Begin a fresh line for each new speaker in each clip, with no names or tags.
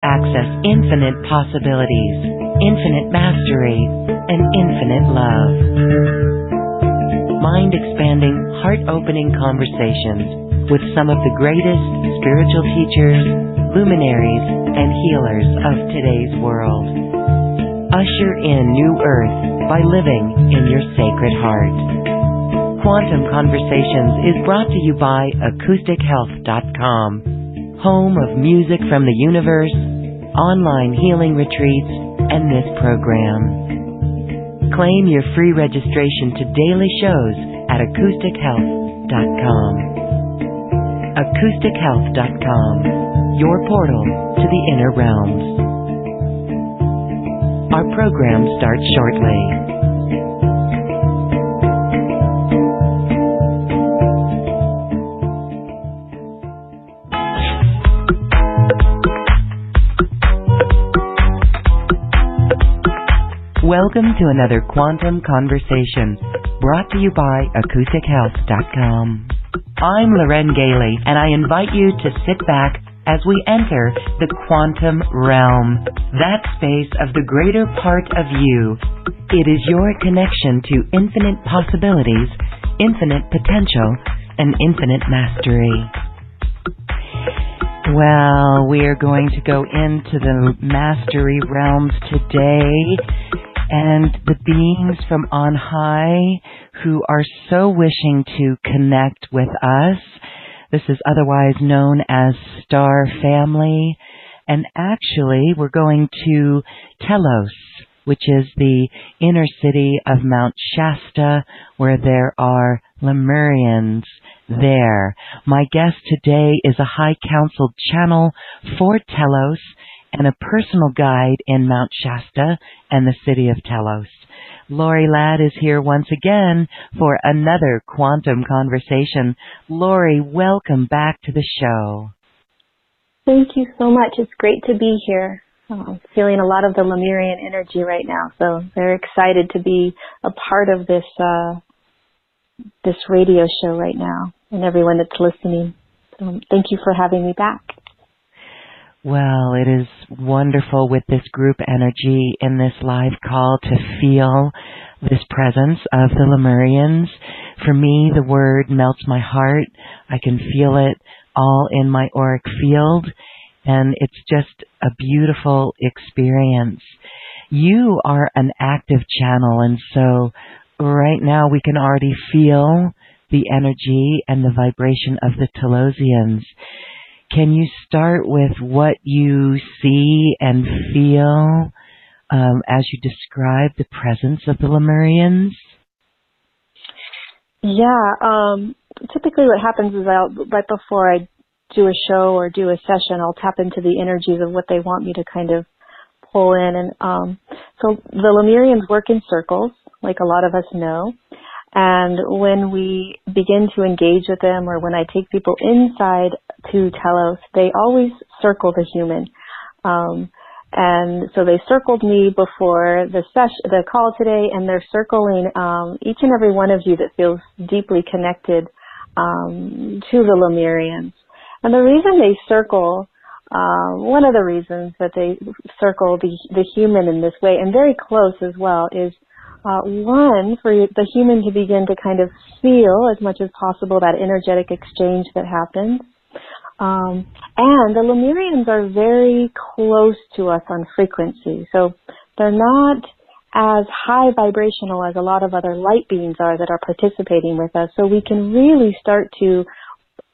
Access infinite possibilities, infinite mastery, and infinite love. Mind-expanding, heart-opening conversations with some of the greatest spiritual teachers, luminaries, and healers of today's world. Usher in new earth by living in your sacred heart. Quantum Conversations is brought to you by AcousticHealth.com. Home of music from the universe, online healing retreats, and this program. Claim your free registration to daily shows at AcousticHealth.com. AcousticHealth.com, your portal to the inner realms. Our program starts shortly. Welcome to another Quantum Conversation, brought to you by AcousticHealth.com. I'm Lorie Gailey, and I invite you to sit back as we enter the quantum realm, that space of the greater part of you. It is your connection to infinite possibilities, infinite potential, and infinite mastery. Well, we are going to go into the mastery realms today. And the beings from on high who are so wishing to connect with us. This is otherwise known as Star Family. And actually, we're going to Telos, which is the inner city of Mount Shasta, where there are Lemurians there. My guest today is a High Council channel for Telos and a personal guide in Mount Shasta and the city of Telos. Laurie Ladd is here once again for another Quantum Conversation. Laurie, welcome back to the show.
Thank you so much. It's great to be here. I'm feeling a lot of the Lemurian energy right now, so very excited to be a part of this this radio show right now and everyone that's listening. So thank you for having me back.
Well, it is wonderful with this group energy in this live call to feel this presence of the Lemurians. For me, the word melts my heart. I can feel it all in my auric field, and it's just a beautiful experience. You are an active channel, and so right now we can already feel the energy and the vibration of the Telosians. Can you start with what you see and feel as you describe the presence of the Lemurians?
Yeah, typically what happens is right before I do a show or do a session, I'll tap into the energies of what they want me to kind of pull in. And so the Lemurians work in circles, like a lot of us know. And when we begin to engage with them, or when I take people inside to Telos, they always circle the human. And so they circled me before the call today, and they're circling each and every one of you that feels deeply connected to the Lemurians. And the reason they circle, one of the reasons that they circle the human in this way, and very close as well, is one, for the human to begin to kind of feel as much as possible that energetic exchange that happens. And the Lemurians are very close to us on frequency. So they're not as high vibrational as a lot of other light beings are that are participating with us. So we can really start to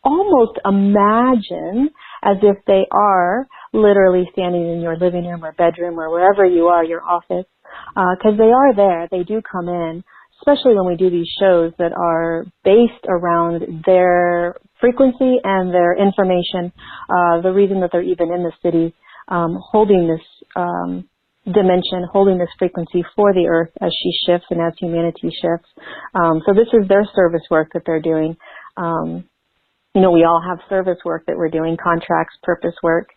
almost imagine as if they are literally standing in your living room or bedroom or wherever you are, your office. Because they are there, they do come in, especially when we do these shows that are based around their frequency and their information, the reason that they're even in the city, holding this dimension, holding this frequency for the earth as she shifts and as humanity shifts. So this is their service work that they're doing. We all have service work that we're doing, contracts, purpose work.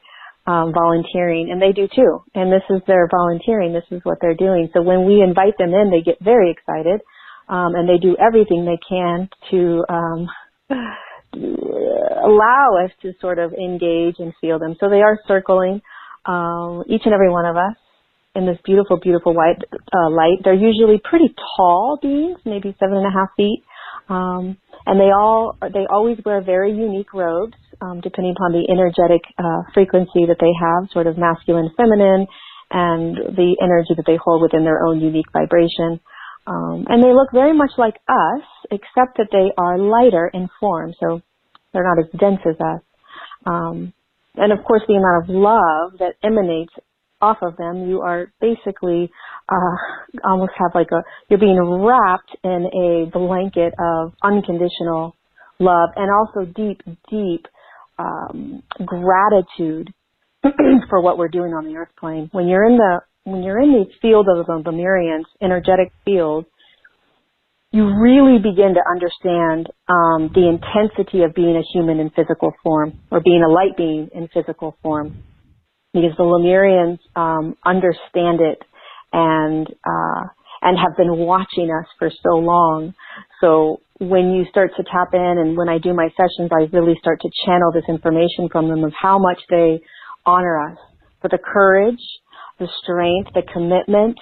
Volunteering, and they do too. And this is their volunteering. This is what they're doing. So when we invite them in, they get very excited, and they do everything they can to allow us to sort of engage and feel them. So they are circling. each and every one of us, in this beautiful, beautiful white light. They're usually pretty tall beings, maybe 7.5 feet, and they always wear very unique robes, depending upon the energetic frequency that they have, sort of masculine, feminine, and the energy that they hold within their own unique vibration. And they look very much like us, except that they are lighter in form, so they're not as dense as us. And of course, the amount of love that emanates off of them, you are basically almost have like you're being wrapped in a blanket of unconditional love, and also deep, deep gratitude for what we're doing on the earth plane. When you're in the field of the Lemurians, energetic field, you really begin to understand the intensity of being a human in physical form, or being a light being in physical form, because the Lemurians understand it and have been watching us for so long. So when you start to tap in, and when I do my sessions, I really start to channel this information from them of how much they honor us for the courage, the strength, the commitment.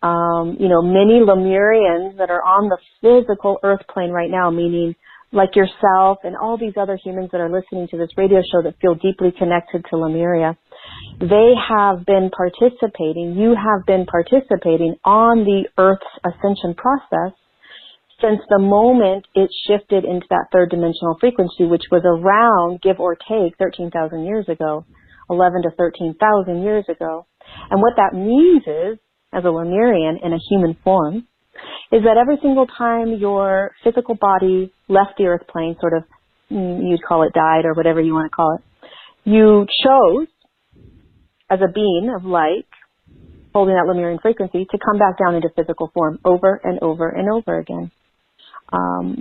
Many Lemurians that are on the physical earth plane right now, meaning like yourself and all these other humans that are listening to this radio show that feel deeply connected to Lemuria, they have been participating, you have been participating on the Earth's ascension process since the moment it shifted into that third dimensional frequency, which was around, give or take, 13,000 years ago, 11 to 13,000 years ago. And what that means is, as a Lemurian in a human form, is that every single time your physical body left the earth plane, sort of, you'd call it died or whatever you want to call it, you chose, as a being of light, holding that Lemurian frequency, to come back down into physical form over and over and over again.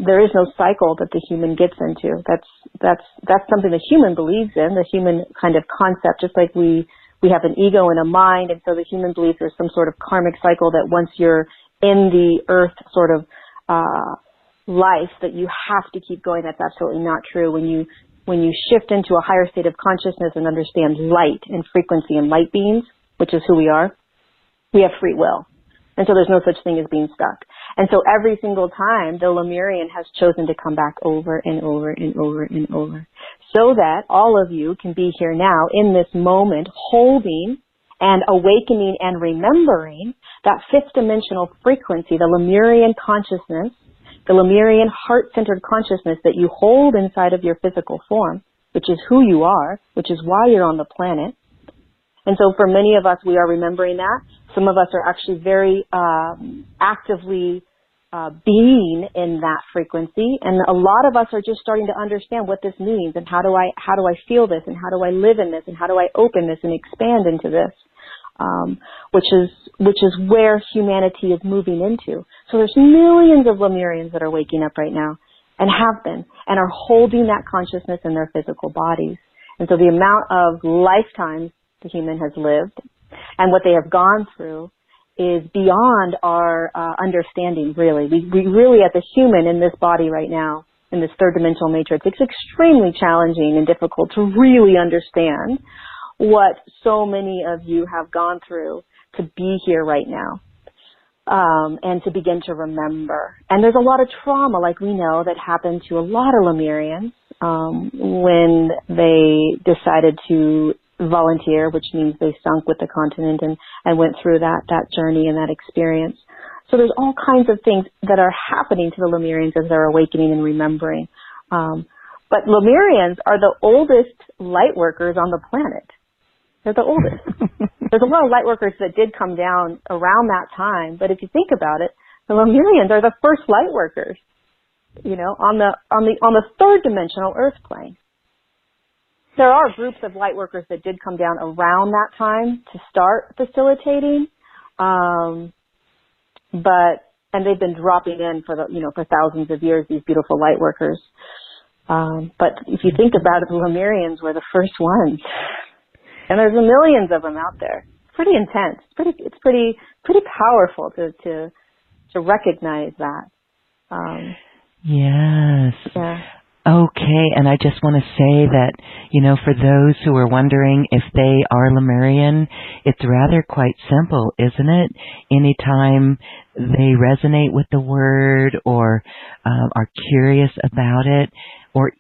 There is no cycle that the human gets into. That's something the human believes in, the human kind of concept, just like we have an ego and a mind, and so the human believes there's some sort of karmic cycle that once you're in the earth sort of life that you have to keep going. That's absolutely not true. When you shift into a higher state of consciousness and understand light and frequency and light beings, which is who we are, we have free will. And so there's no such thing as being stuck. And so every single time, the Lemurian has chosen to come back over and over and over and over, so that all of you can be here now in this moment, holding and awakening and remembering that fifth dimensional frequency, the Lemurian consciousness, the Lemurian heart-centered consciousness that you hold inside of your physical form, which is who you are, which is why you're on the planet. And so for many of us, we are remembering that. Some of us are actually very actively being in that frequency, and a lot of us are just starting to understand what this means, and how do I feel this, and how do I live in this, and how do I open this and expand into this, which is where humanity is moving into. So there's millions of Lemurians that are waking up right now, and have been, and are holding that consciousness in their physical bodies. And so the amount of lifetimes the human has lived and what they have gone through is beyond our understanding, really. We really, as a human in this body right now, in this third dimensional matrix, it's extremely challenging and difficult to really understand what so many of you have gone through to be here right now, and to begin to remember. And there's a lot of trauma, like we know, that happened to a lot of Lemurians when they decided to volunteer, which means they sunk with the continent and went through that journey and that experience. So there's all kinds of things that are happening to the Lemurians as they're awakening and remembering. But Lemurians are the oldest light workers on the planet. They're the oldest. There's a lot of light workers that did come down around that time, but if you think about it, the Lemurians are the first light workers, on the third dimensional earth plane. There are groups of light workers that did come down around that time to start facilitating, and they've been dropping in for thousands of years, these beautiful light workers. But if you think about it, the Lemurians were the first ones, and there's millions of them out there. It's pretty intense. It's pretty powerful to recognize that.
Yes.
Yeah.
Okay, and I just want to say that, for those who are wondering if they are Lemurian, it's rather quite simple, isn't it? Anytime they resonate with the word or are curious about it, or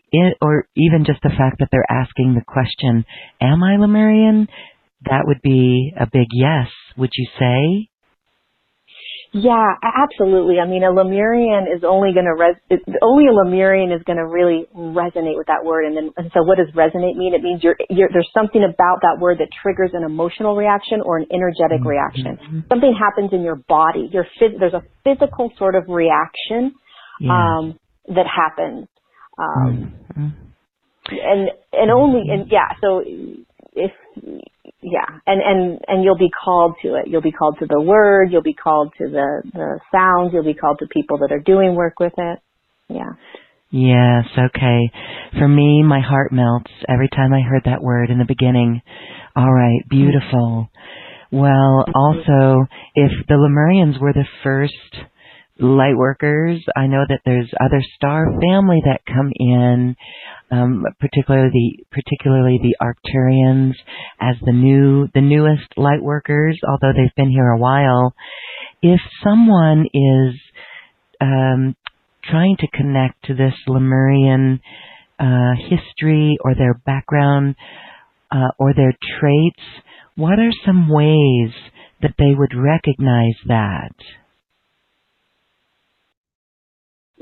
even just the fact that they're asking the question, am I Lemurian? That would be a big yes, would you say?
Yeah, absolutely. I mean, a Lemurian is only going to only a Lemurian is going to really resonate with that word. And so, what does resonate mean? It means there's something about that word that triggers an emotional reaction or an energetic reaction. Something happens in your body. There's a physical sort of reaction that happens, and you'll be called to it. You'll be called to the word. You'll be called to the sounds. You'll be called to people that are doing work with it. Yeah.
Yes, okay. For me, my heart melts every time I heard that word in the beginning. All right, beautiful. Well, also, if the Lemurians were the first light workers, I know that there's other star family that come in, particularly the Arcturians as the newest light workers, although they've been here a while. If someone is trying to connect to this Lemurian history or their background or their traits, what are some ways that they would recognize that?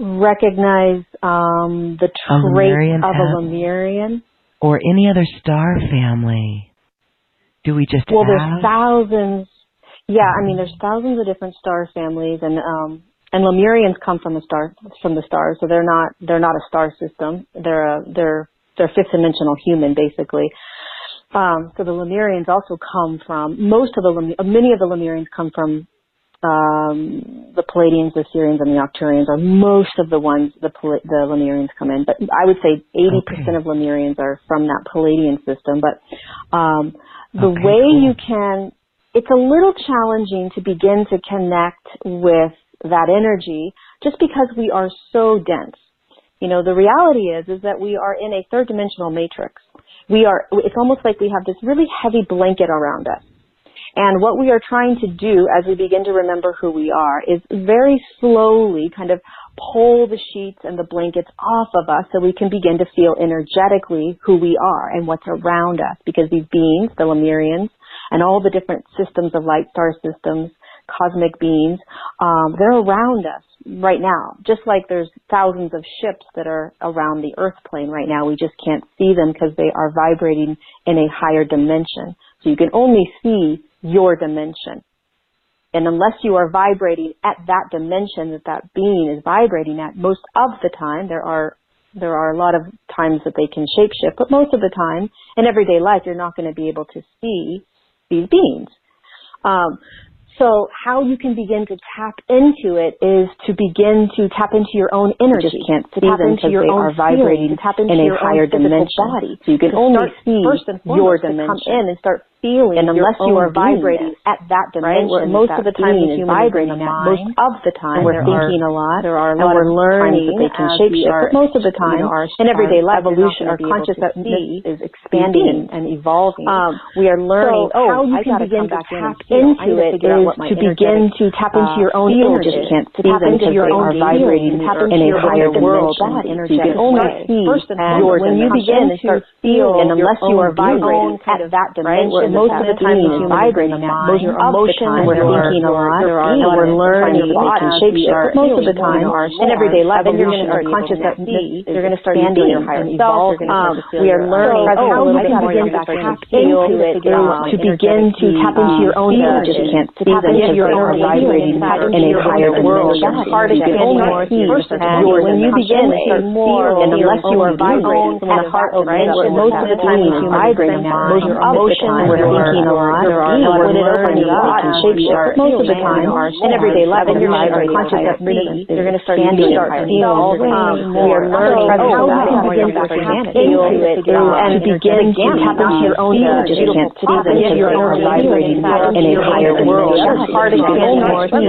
Recognize the traits of a Lemurian,
or any other star family. Do we just
there's thousands. Yeah, I mean, there's thousands of different star families, and Lemurians come from the stars, so they're not a star system. They're fifth dimensional human, basically. So the Lemurians also come from many of the Lemurians come from the Palladians, the Sirians, and the Arcturians are most of the ones the Lemurians come in. But I would say 80% of Lemurians are from that Palladian system. But it's a little challenging to begin to connect with that energy just because we are so dense. The reality is that we are in a third dimensional matrix. It's almost like we have this really heavy blanket around us. And what we are trying to do as we begin to remember who we are is very slowly kind of pull the sheets and the blankets off of us so we can begin to feel energetically who we are and what's around us. Because these beings, the Lemurians, and all the different systems of light star systems, cosmic beings, they're around us right now. Just like there's thousands of ships that are around the Earth plane right now. We just can't see them because they are vibrating in a higher dimension. So you can only see your dimension. And unless you are vibrating at that dimension that being is vibrating at, most of the time, there are a lot of times that they can shapeshift, but most of the time, in everyday life, you're not going to be able to see these beings. So how you can begin to tap into it is to begin to tap into your own energy. You just can't see them because they are vibrating in a higher dimension. Body. So you can only see your dimension. Come in and start feeling. And unless you are vibrating at that dimension, right? Most of the time is vibrating at. Most of the time, we're thinking a lot. There are a lot of learning that they can shapeshift. But most of the time, in everyday life, evolution, our consciousness is expanding and evolving. We are learning. How you can begin to tap into it is to begin to tap into your own energy. You can't see them because they are vibrating in a higher world. So you can only see when you begin to start feeling, and unless you are vibrating at that dimension, most of the time is vibrating at. Most of the time we're thinking a lot, and we're learning that they can shapeshift. But most of the time, in everyday life, and you're going to start consciousness, you're going to start expanding and evolving. We are learning how you can begin to tap into it to begin to tap into your own energy. You can't see them because they are vibrating in a higher world. Your heart is only yours. When you begin to start feeling, and unless you are vibrating in a heart dimension, most of the time is vibrating at. Most of the time we're thinking a lot, would it open you up and shape shift most of the time in everyday life, in your mind or conscious of me, you're going to start feeling we are learning how we can begin to tap into it and begin to tap into your own beautiful cities and your own vibrating in a higher dimension. Heart expansion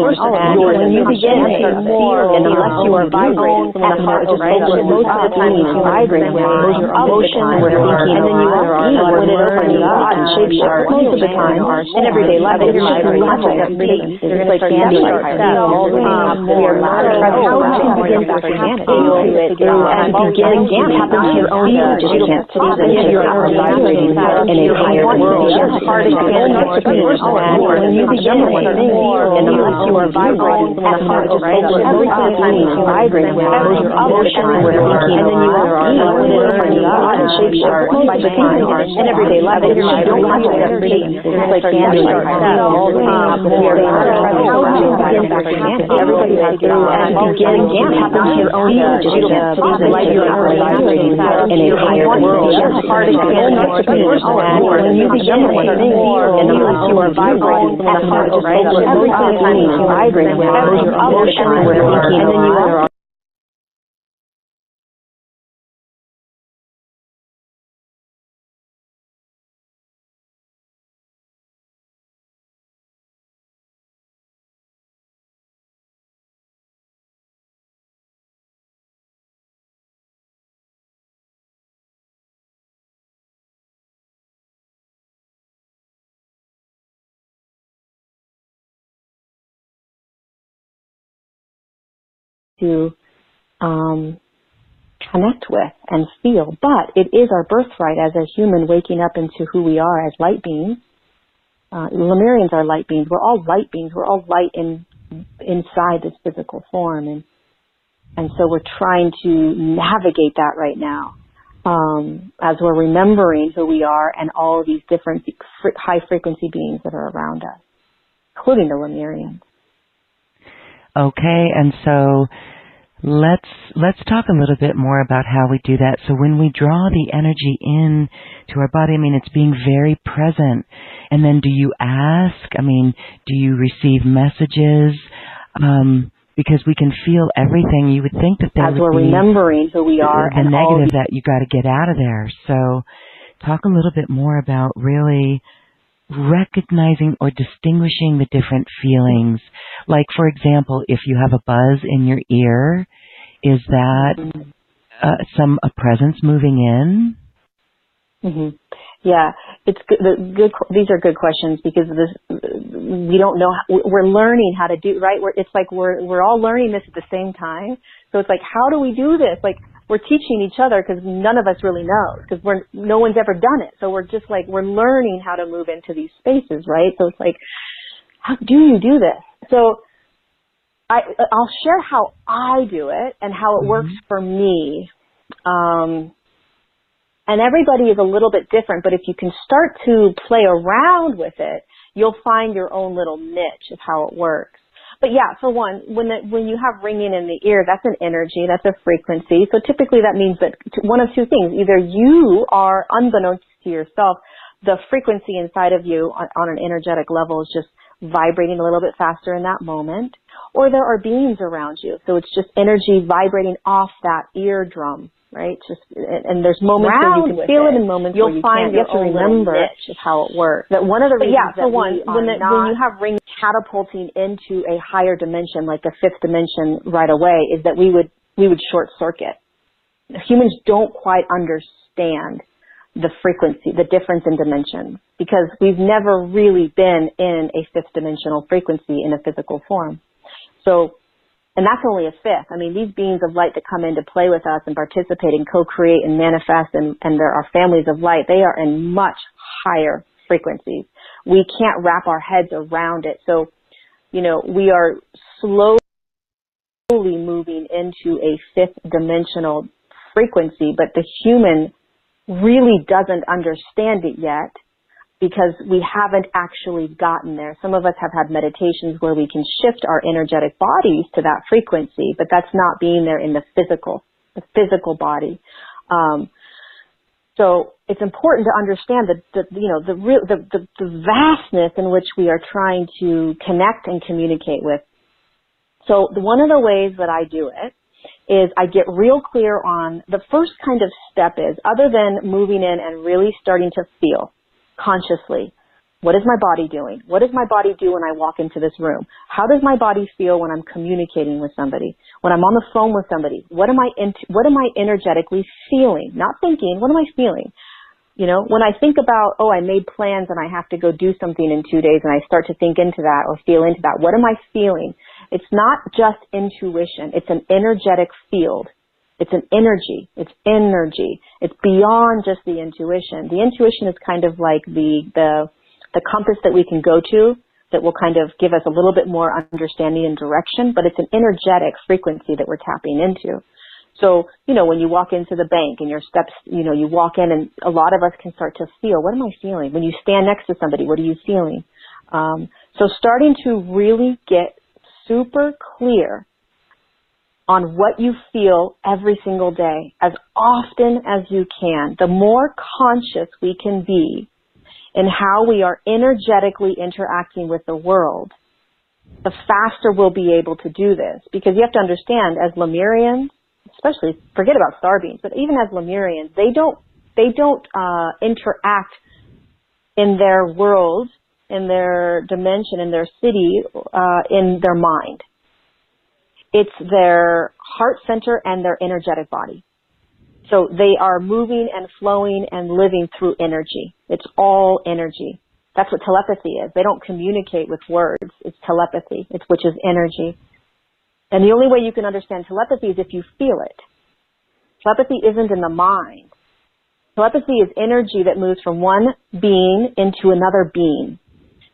more. When you begin to more, and unless you are vibrating, most of the time you vibrate with your emotion, we're thinking, and then you are learning and shape shift most of the time in everyday life. You're vibrating at release. You're going to start standing like that. We are learning how to begin to tap into it and begin to tap into your own beautiful cities and your own vibrating in a higher dimension. Heart expansion more. When you begin to think more, and unless you are vibrating, when the heart is open, most of the time you vibrate with your emotion, we're thinking, and then you are learning and shape shift most of the time in everyday life. You don't have to get release. You're like standing like that. We are learning how to begin to tap everybody has to and begin to tap into your own beautiful cities and light your own vibrating in a higher dimension. Heart expansion more. When you begin to think more, and unless you are vibrating, when the heart is open, every time you vibrate with your emotion, we're thinking, and then you are to connect with and feel. But it is our birthright as a human waking up into who we are as light beings. Lemurians are light beings. We're all light beings. We're all light inside this physical form. And so we're trying to navigate that right now as we're remembering who we are and all of these different high-frequency beings that are around us, including the Lemurians.
Okay, and so let's talk a little bit more about how we do that. So when we draw the energy in to our body, I mean, it's being very present. And then do you ask? I mean, do you receive messages? Because we can feel everything. You would think that there
as
would
we're
be
remembering who we are
the
and
negative that you got to get out of there. So talk a little bit more about really recognizing or distinguishing the different feelings. Like, for example, if you have a buzz in your ear, is that a presence moving in?
Mm-hmm. Yeah, it's good. These are good questions because we don't know. We're learning how to do right. It's like we're all learning this at the same time. So it's like, how do we do this? Like, we're teaching each other because none of us really know because no one's ever done it. So we're just like, we're learning how to move into these spaces, right? So it's like, how do you do this? So I'll share how I do it and how it works for me. And everybody is a little bit different, but if you can start to play around with it, you'll find your own little niche of how it works. But yeah, for one, when you have ringing in the ear, that's an energy, that's a frequency. So typically that means that one of two things. Either you are, unbeknownst to yourself, the frequency inside of you on an energetic level is just vibrating a little bit faster in that moment, or there are beings around you. So it's just energy vibrating off that eardrum, right? And there's moments where you can feel it and moments where you can't. You have to remember of how it works. That one of the reasons when you have ring catapulting into a higher dimension, like the fifth dimension right away, is that we would short circuit. Humans don't quite understand the frequency, the difference in dimensions, because we've never really been in a fifth dimensional frequency in a physical form. So, and that's only a fifth. I mean, these beings of light that come in to play with us and participate and co-create and manifest, and there are families of light, they are in much higher frequencies. We can't wrap our heads around it. So, we are slowly moving into a fifth dimensional frequency, but the human really doesn't understand it yet because we haven't actually gotten there. Some of us have had meditations where we can shift our energetic bodies to that frequency, but that's not being there in the physical body. So it's important to understand the vastness in which we are trying to connect and communicate with. So one of the ways that I do it is I get real clear on the first kind of step is, other than moving in and really starting to feel consciously, what is my body doing? What does my body do when I walk into this room? How does my body feel when I'm communicating with somebody? When I'm on the phone with somebody, what am I energetically feeling? Not thinking, what am I feeling? You know, when I think about, oh, I made plans and I have to go do something in 2 days, and I start to think into that or feel into that, what am I feeling? It's not just intuition. It's an energetic field. It's an energy. It's energy. It's beyond just the intuition. The intuition is kind of like the compass that we can go to that will kind of give us a little bit more understanding and direction, but it's an energetic frequency that we're tapping into. So, you know, when you walk into the bank and your steps, you know, you walk in and a lot of us can start to feel, what am I feeling? When you stand next to somebody, what are you feeling? So starting to really get super clear on what you feel every single day, as often as you can. The more conscious we can be in how we are energetically interacting with the world, the faster we'll be able to do this. Because you have to understand, as Lemurians, especially, forget about star beings, but even as Lemurians, they don't interact in their world, in their dimension, in their city, in their mind. It's their heart center and their energetic body. So they are moving and flowing and living through energy. It's all energy. That's what telepathy is. They don't communicate with words. It's telepathy, which is energy. And the only way you can understand telepathy is if you feel it. Telepathy isn't in the mind. Telepathy is energy that moves from one being into another being.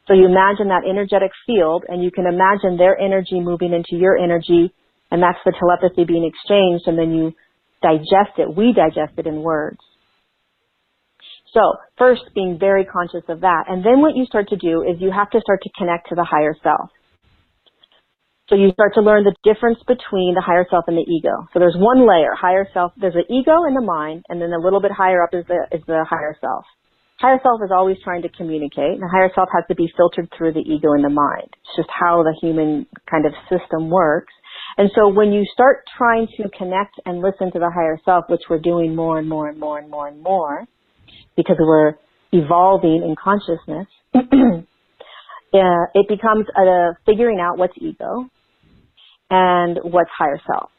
So you imagine that energetic field, and you can imagine their energy moving into your energy, and that's the telepathy being exchanged, and then you digest it. We digest it in words. So first, being very conscious of that. And then what you start to do is you have to start to connect to the higher self. So you start to learn the difference between the higher self and the ego. So there's one layer, higher self. There's the ego and the mind, and then a little bit higher up is the higher self. Higher self is always trying to communicate, and the higher self has to be filtered through the ego and the mind. It's just how the human kind of system works. And so when you start trying to connect and listen to the higher self, which we're doing more and more and more and more and more, because we're evolving in consciousness, it becomes figuring out what's ego and what's higher self.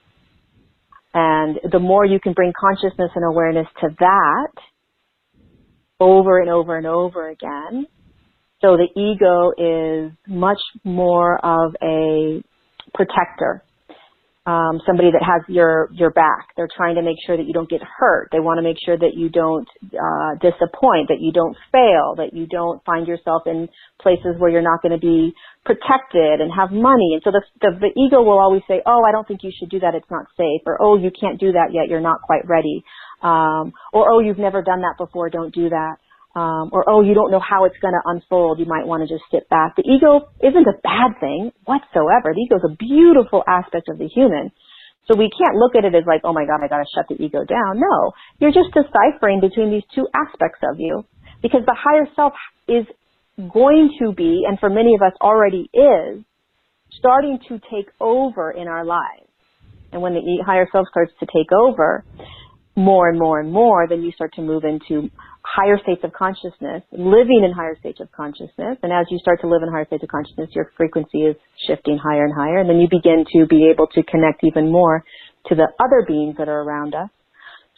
And the more you can bring consciousness and awareness to that over and over and over again, so the ego is much more of a protector. Somebody that has your back. They're trying to make sure that you don't get hurt. They want to make sure that you don't disappoint, that you don't fail, that you don't find yourself in places where you're not going to be protected and have money. And so the ego will always say, oh, I don't think you should do that. It's not safe. Or, oh, you can't do that yet. You're not quite ready. Or, oh, you've never done that before. Don't do that. Or, oh, you don't know how it's going to unfold. You might want to just sit back. The ego isn't a bad thing whatsoever. The ego is a beautiful aspect of the human. So we can't look at it as like, oh my God, I got to shut the ego down. No, you're just deciphering between these two aspects of you, because the higher self is going to be, and for many of us already is, starting to take over in our lives. And when the higher self starts to take over more and more and more, then you start to move into higher states of consciousness, living in higher states of consciousness. And as you start to live in higher states of consciousness, your frequency is shifting higher and higher. And then you begin to be able to connect even more to the other beings that are around us.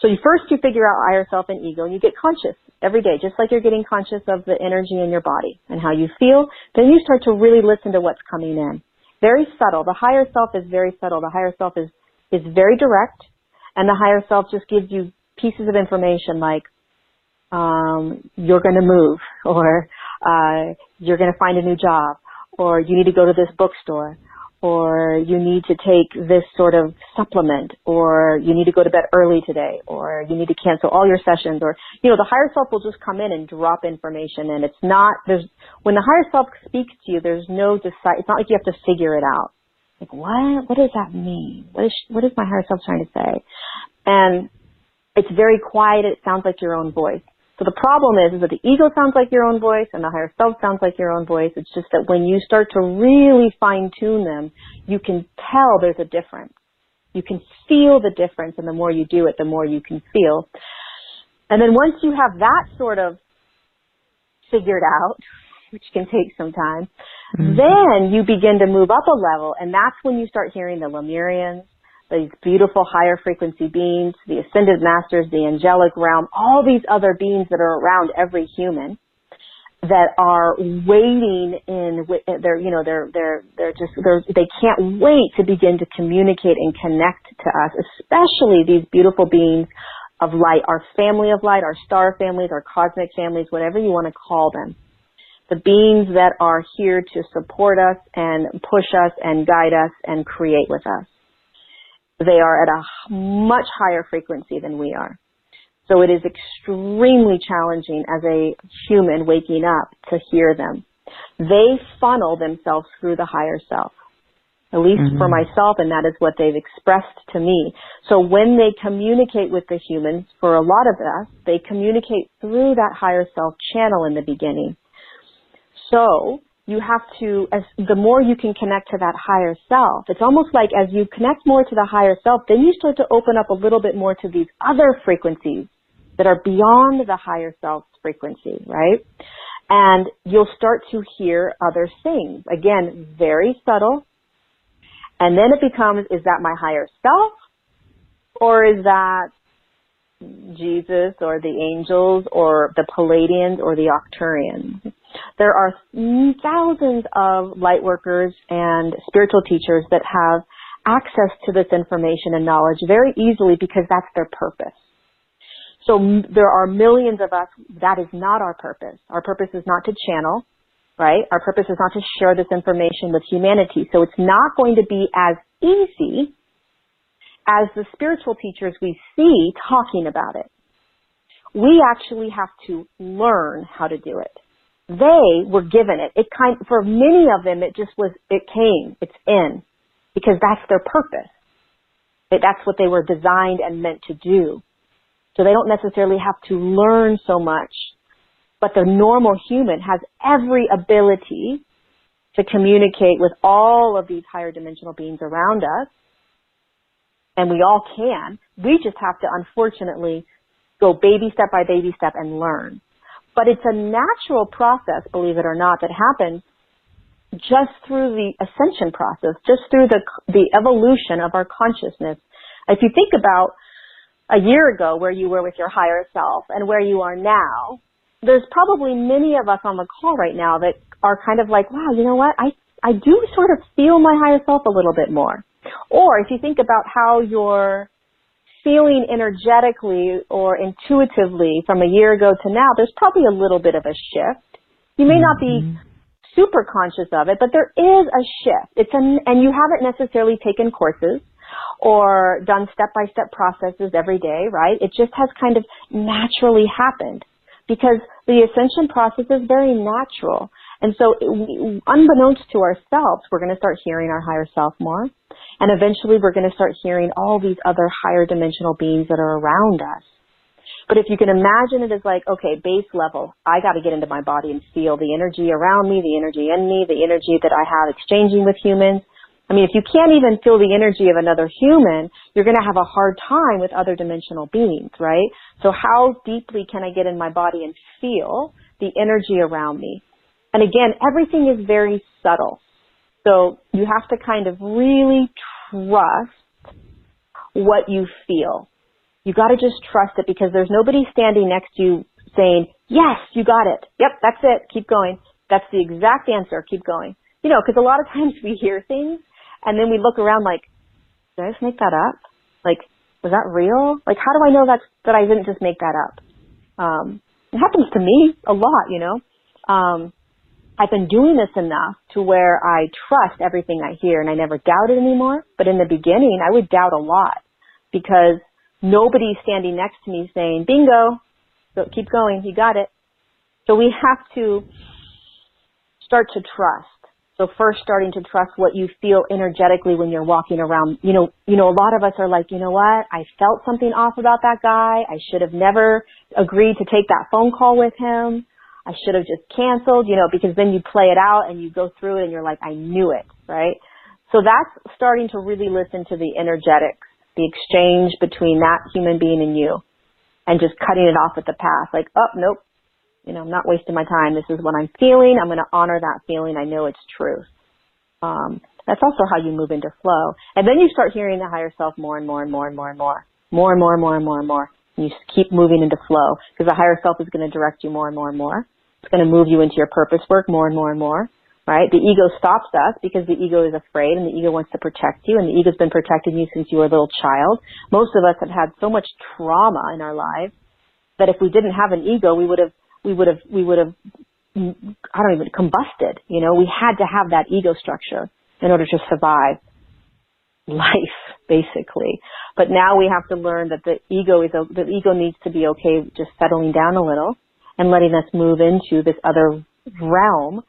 So you figure out higher self and ego, and you get conscious every day, just like you're getting conscious of the energy in your body and how you feel. Then you start to really listen to what's coming in. Very subtle. The higher self is very subtle. The higher self is very direct, and the higher self just gives you pieces of information like, you're going to move, or you're going to find a new job, or you need to go to this bookstore, or you need to take this sort of supplement, or you need to go to bed early today, or you need to cancel all your sessions, or, the higher self will just come in and drop information, and when the higher self speaks to you, there's it's not like you have to figure it out. Like, what does that mean? What is my higher self trying to say? And It's very quiet. It sounds like your own voice. So the problem is that the ego sounds like your own voice and the higher self sounds like your own voice. It's just that when you start to really fine-tune them, you can tell there's a difference. You can feel the difference, and the more you do it, the more you can feel. And then once you have that sort of figured out, which can take some time, then you begin to move up a level, and that's when you start hearing the Lemurians, these beautiful higher frequency beings, the ascended masters, the angelic realm, all these other beings that are around every human that are waiting they can't wait to begin to communicate and connect to us, especially these beautiful beings of light, our family of light, our star families, our cosmic families, whatever you want to call them. The beings that are here to support us and push us and guide us and create with us. They are at a much higher frequency than we are. So it is extremely challenging as a human waking up to hear them. They funnel themselves through the higher self, at least for myself, and that is what they've expressed to me. So when they communicate with the humans, for a lot of us, they communicate through that higher self channel in the beginning. So you have to, the more you can connect to that higher self, it's almost like as you connect more to the higher self, then you start to open up a little bit more to these other frequencies that are beyond the higher self's frequency, right? And you'll start to hear other things. Again, very subtle. And then it becomes, is that my higher self? Or is that Jesus or the angels or the Palladians or the Octurians? There are thousands of light workers and spiritual teachers that have access to this information and knowledge very easily because that's their purpose. So there are millions of us, that is not our purpose. Our purpose is not to channel, right? Our purpose is not to share this information with humanity. So it's not going to be as easy as the spiritual teachers we see talking about it. We actually have to learn how to do it. They were given it. For many of them, it's in, because that's their purpose. That's what they were designed and meant to do. So they don't necessarily have to learn so much, but the normal human has every ability to communicate with all of these higher dimensional beings around us, and we all can. We just have to, unfortunately, go baby step by baby step and learn. But it's a natural process, believe it or not, that happens just through the ascension process, just through the evolution of our consciousness. If you think about a year ago where you were with your higher self and where you are now, there's probably many of us on the call right now that are kind of like, wow, you know what? I do sort of feel my higher self a little bit more. Or if you think about how you're feeling energetically or intuitively from a year ago to now, there's probably a little bit of a shift. You may not be super conscious of it, but there is a shift. And you haven't necessarily taken courses or done step-by-step processes every day, right? It just has kind of naturally happened because the ascension process is very natural. And so unbeknownst to ourselves, we're going to start hearing our higher self more. And eventually we're going to start hearing all these other higher dimensional beings that are around us. But if you can imagine it as like, okay, base level, I got to get into my body and feel the energy around me, the energy in me, the energy that I have exchanging with humans. I mean, if you can't even feel the energy of another human, you're going to have a hard time with other dimensional beings, right? So how deeply can I get in my body and feel the energy around me? And again, everything is very subtle. So you have to kind of really trust what you feel. You got to just trust it because there's nobody standing next to you saying, yes, you got it. Yep, that's it. Keep going. That's the exact answer. Keep going. You know, because a lot of times we hear things and then we look around like, did I just make that up? Like, was that real? Like, how do I know that I didn't just make that up? It happens to me a lot, you know. I've been doing this enough to where I trust everything I hear and I never doubt it anymore. But in the beginning, I would doubt a lot because nobody's standing next to me saying, bingo, so keep going, you got it. So we have to start to trust. So first starting to trust what you feel energetically when you're walking around. You know, a lot of us are like, you know what? I felt something off about that guy. I should have never agreed to take that phone call with him. I should have just canceled, because then you play it out and you go through it and you're like, I knew it, right? So that's starting to really listen to the energetics, the exchange between that human being and you, and just cutting it off at the pass. Like, oh, nope. I'm not wasting my time. This is what I'm feeling. I'm going to honor that feeling. I know it's truth. That's also how you move into flow. And then you start hearing the higher self more and more and more and more and more. More and more and more and more and more. And you keep moving into flow because the higher self is going to direct you more and more and more. It's going to move you into your purpose work more and more and more, right? The ego stops us because the ego is afraid and the ego wants to protect you, and the ego's been protecting you since you were a little child. Most of us have had so much trauma in our lives that if we didn't have an ego, we would have combusted. We had to have that ego structure in order to survive life, basically. But now we have to learn that the ego needs to be okay just settling down a little and letting us move into this other realm,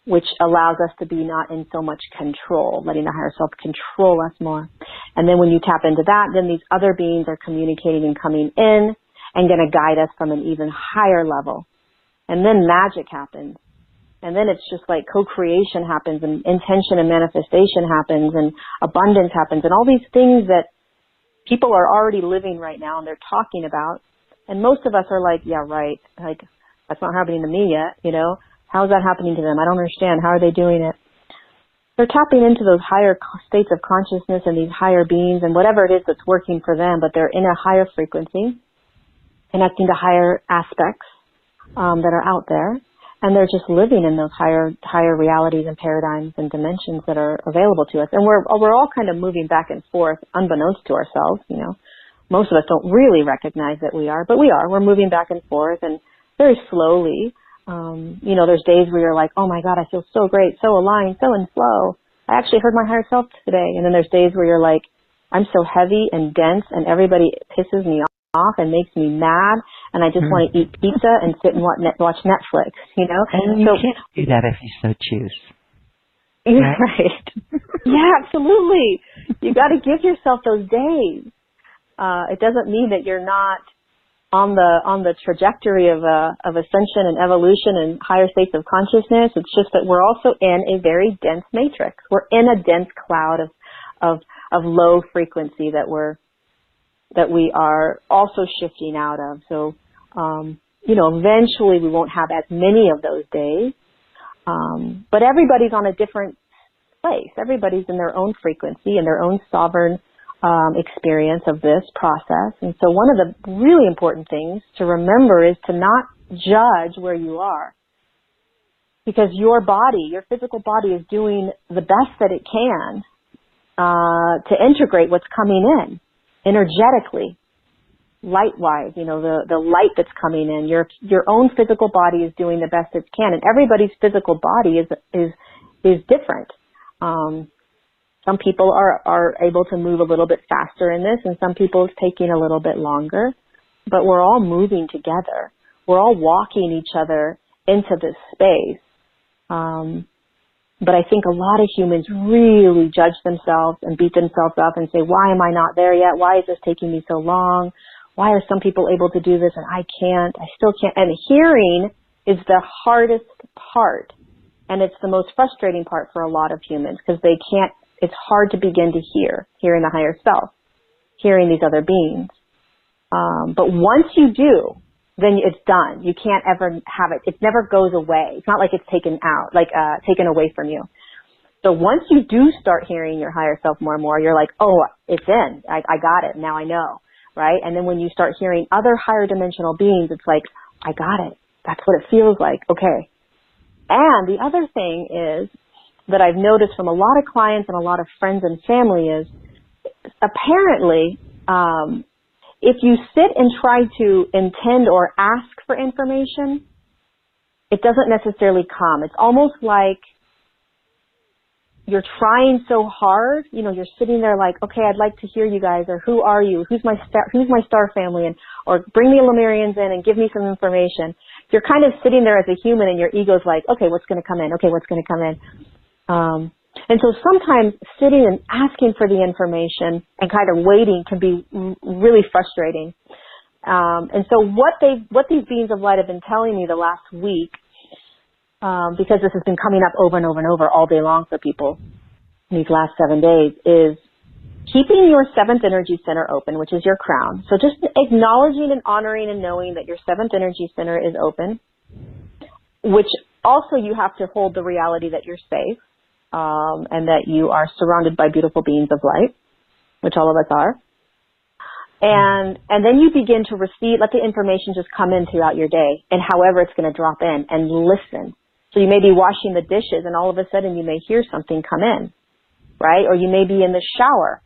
which allows us to be not in so much control, letting the higher self control us more. And then when you tap into that, then these other beings are communicating and coming in and going to guide us from an even higher level. And then magic happens. And then it's just like co-creation happens, and intention and manifestation happens, and abundance happens, and all these things that people are already living right now and they're talking about. And most of us are like, yeah, right. Like, that's not happening to me yet, How is that happening to them? I don't understand. How are they doing it? They're tapping into those higher states of consciousness and these higher beings and whatever it is that's working for them, but they're in a higher frequency, connecting to higher aspects that are out there, and they're just living in those higher realities and paradigms and dimensions that are available to us. And we're all kind of moving back and forth, unbeknownst to ourselves. Most of us don't really recognize that we are, but we are. We're moving back and forth, and very slowly. There's days where you're like, oh my God, I feel so great, so aligned, so in flow. I actually heard my higher self today. And then there's days where you're like, I'm so heavy and dense, and everybody pisses me off and makes me mad, and I just want to eat pizza and sit and watch Netflix,
And you can't do that if you so choose.
Right. Yeah, absolutely. You got to give yourself those days. It doesn't mean that you're not on the trajectory of ascension and evolution and higher states of consciousness. It's just that we're also in a very dense matrix. We're in a dense cloud of low frequency that we are also shifting out of. So, eventually we won't have as many of those days. But everybody's on a different place. Everybody's in their own frequency and their own sovereign experience of this process. And so one of the really important things to remember is to not judge where you are. Because your physical body is doing the best that it can to integrate what's coming in energetically, light-wise, the light that's coming in. Your own physical body is doing the best it can, and everybody's physical body is different. Some people are able to move a little bit faster in this, and some people it's taking a little bit longer. But we're all moving together. We're all walking each other into this space. But I think a lot of humans really judge themselves and beat themselves up and say, why am I not there yet? Why is this taking me so long? Why are some people able to do this and I can't? I still can't. And hearing is the hardest part. And it's the most frustrating part for a lot of humans because it's hard to begin to hearing the higher self, hearing these other beings. But once you do, then it's done. You can't ever have it. It never goes away. It's not like it's taken away from you. So once you do start hearing your higher self more and more, you're like, oh, it's in. I got it. Now I know, right? And then when you start hearing other higher dimensional beings, it's like, I got it. That's what it feels like. Okay. And the other thing is that I've noticed from a lot of clients and a lot of friends and family is apparently, if you sit and try to intend or ask for information, it doesn't necessarily come. It's almost like you're trying so hard, you're sitting there like, okay, I'd like to hear you guys, or who are you? Who's my star family? Or bring me Lemurians in and give me some information. you're kind of sitting there as a human and your ego's like, okay, what's going to come in? Okay, what's going to come in? And so sometimes sitting and asking for the information and kind of waiting can be really frustrating. And so what these beings of light have been telling me the last week, because this has been coming up over and over and over all day long for people in these last 7 days, is keeping your seventh energy center open, which is your crown. So just acknowledging and honoring and knowing that your seventh energy center is open, which also you have to hold the reality that you're safe, and that you are surrounded by beautiful beings of light, which all of us are. And then you begin to receive, let the information just come in throughout your day, and however it's going to drop in, and listen. So you may be washing the dishes, and all of a sudden you may hear something come in, right? Or you may be in the shower,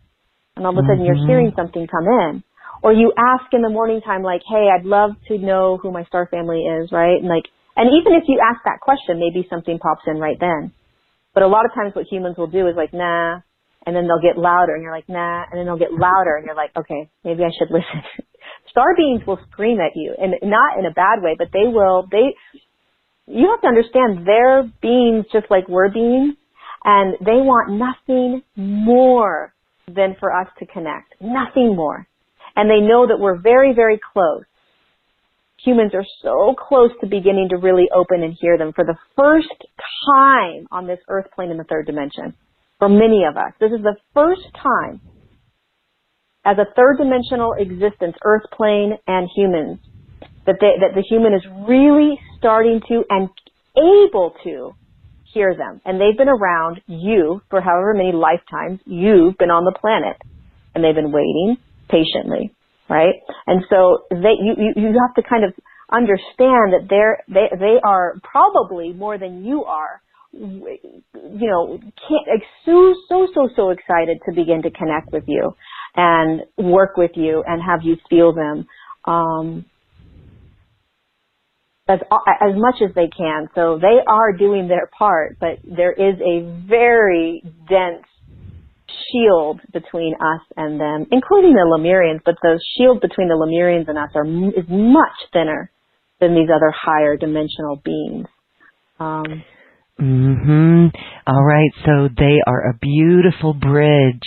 and all of a sudden you're hearing something come in. Or you ask in the morning time, like, hey, I'd love to know who my star family is, right? And even if you ask that question, maybe something pops in right then. But a lot of times what humans will do is like, nah, and then they'll get louder, and you're like, nah, and then they'll get louder, and you're like, okay, maybe I should listen. Star beings will scream at you, and not in a bad way, but you have to understand they're beings just like we're beings, and they want nothing more than for us to connect, nothing more. And they know that we're very, very close. Humans are so close to beginning to really open and hear them for the first time on this earth plane in the third dimension. For many of us, this is the first time as a third dimensional existence, earth plane and humans, that the human is really starting to and able to hear them. And they've been around you for however many lifetimes you've been on the planet, and they've been waiting patiently. Right? And so you have to kind of understand that they are probably more than you are, so excited to begin to connect with you and work with you and have you feel them, as much as they can. So they are doing their part, but there is a very dense shield between us and them, including the Lemurians, but the shield between the Lemurians and us is much thinner than these other higher dimensional beings.
All right, so they are a beautiful bridge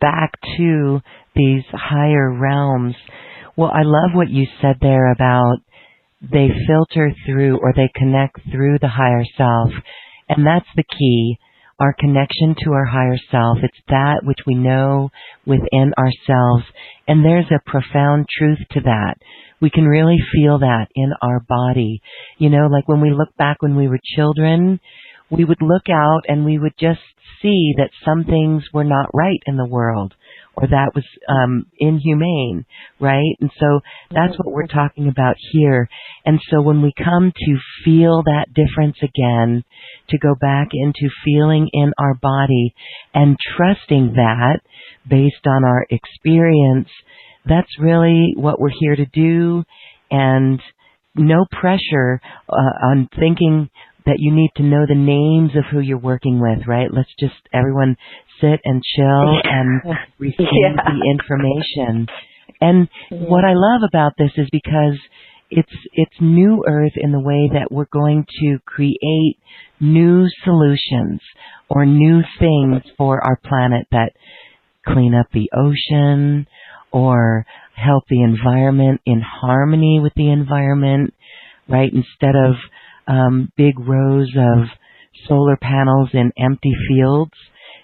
back to these higher realms. Well, I love what you said there about they filter through, or they connect through the higher self, and that's the key. Our connection to our higher self. It's that which we know within ourselves. And there's a profound truth to that. We can really feel that in our body. You know, like when we look back when we were children, we would look out and we would just see that some things were not right in the world, or that was inhumane, right? And so that's what we're talking about here. And so when we come to feel that difference again, to go back into feeling in our body and trusting that based on our experience, that's really what we're here to do. And no pressure on thinking that you need to know the names of who you're working with, right? Let's just everyone sit and chill and receive the information. And what I love about this is because it's new earth in the way that we're going to create new solutions or new things for our planet that clean up the ocean or help the environment in harmony with the environment, right? Instead of big rows of solar panels in empty fields,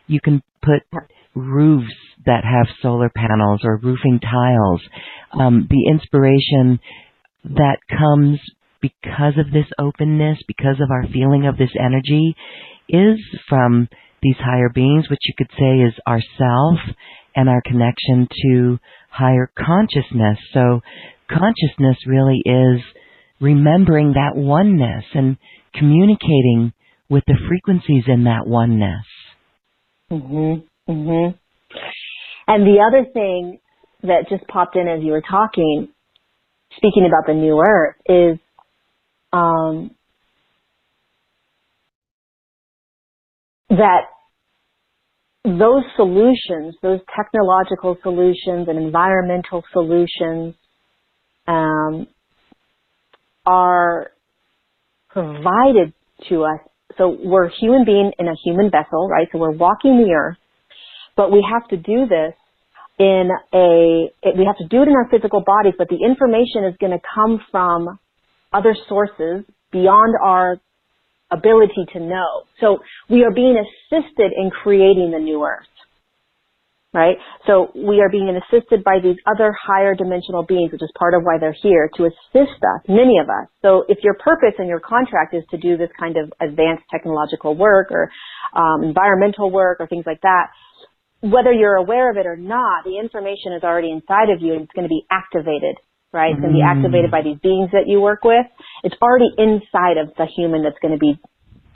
you can put roofs that have solar panels or roofing tiles. The inspiration that comes because of this openness, because of our feeling of this energy, is from these higher beings, which you could say is ourself and our connection to higher consciousness. So consciousness really is remembering that oneness and communicating with the frequencies in that oneness.
And the other thing that just popped in as you were talking, speaking about the new earth, is that those solutions, those technological solutions and environmental solutions, are provided to us. So we're a human being in a human vessel, right? So we're walking the earth, but we have to do this we have to do it in our physical bodies, but the information is going to come from other sources beyond our ability to know. So we are being assisted in creating the new earth, right? So we are being assisted by these other higher dimensional beings, which is part of why they're here, to assist us, many of us. So if your purpose and your contract is to do this kind of advanced technological work or environmental work or things like that, whether you're aware of it or not, the information is already inside of you and it's going to be activated, right? It's going to be activated by these beings that you work with. It's already inside of the human that's going to be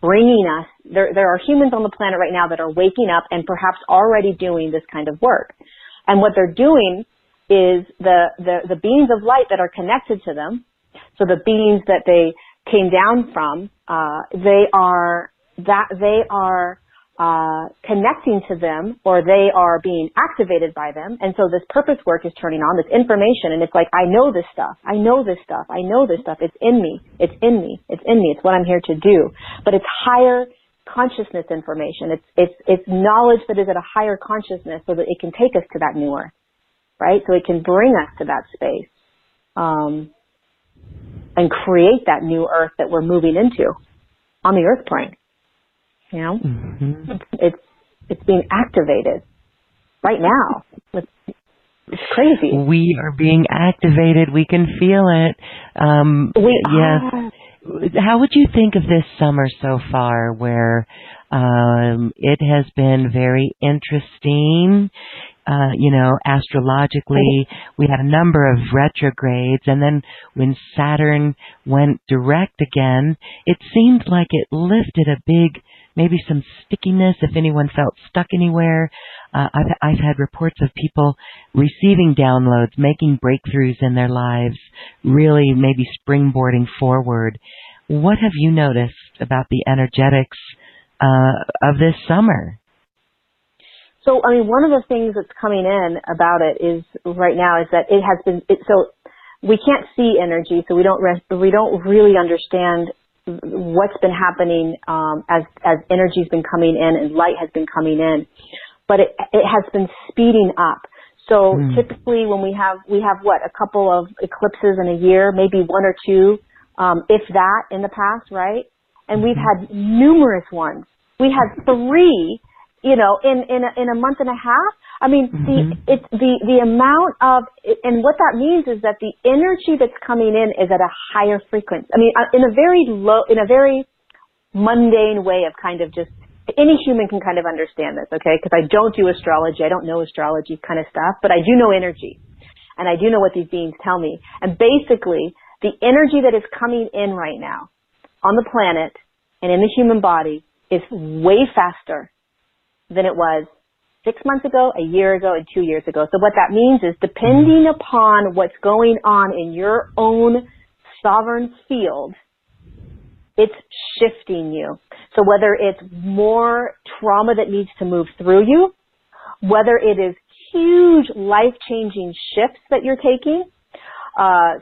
bringing us. There are humans on the planet right now that are waking up and perhaps already doing this kind of work. And what they're doing is the beings of light that are connected to them, so the beings that they came down from, they are connecting to them, or they are being activated by them. And so this purpose work is turning on this information, and it's like, I know this stuff. I know this stuff. I know this stuff. It's in me. It's in me. It's in me. It's what I'm here to do. But it's higher consciousness information. It's knowledge that is at a higher consciousness so that it can take us to that new earth, right? So it can bring us to that space, and create that new earth that we're moving into on the earth plane. You know, it's being activated right now. It's crazy.
We are being activated. We can feel it. Yes. How would you think of this summer so far, where it has been very interesting? Astrologically, we had a number of retrogrades, and then when Saturn went direct again, it seemed like it lifted a big, maybe some stickiness if anyone felt stuck anywhere. I've had reports of people receiving downloads, making breakthroughs in their lives, really maybe springboarding forward. What have you noticed about the energetics of this summer?
So, I mean, one of the things that's coming in about it is right now is that it has been, so we can't see energy, so we don't really understand what's been happening as energy's been coming in and light has been coming in, but it has been speeding up. So typically when we have what, a couple of eclipses in a year, maybe one or two, if that, in the past, right? And we've had numerous ones. We had 3, in a month and a half. I mean, the amount of, and what that means is that the energy that's coming in is at a higher frequency. I mean, in a very mundane way of kind of just, any human can kind of understand this, okay? Because I don't do astrology. I don't know astrology kind of stuff, but I do know energy. And I do know what these beings tell me. And basically, the energy that is coming in right now on the planet and in the human body is way faster than it was 6 months ago, a year ago, and 2 years ago. So what that means is, depending upon what's going on in your own sovereign field, it's shifting you. So whether it's more trauma that needs to move through you, whether it is huge life-changing shifts that you're taking,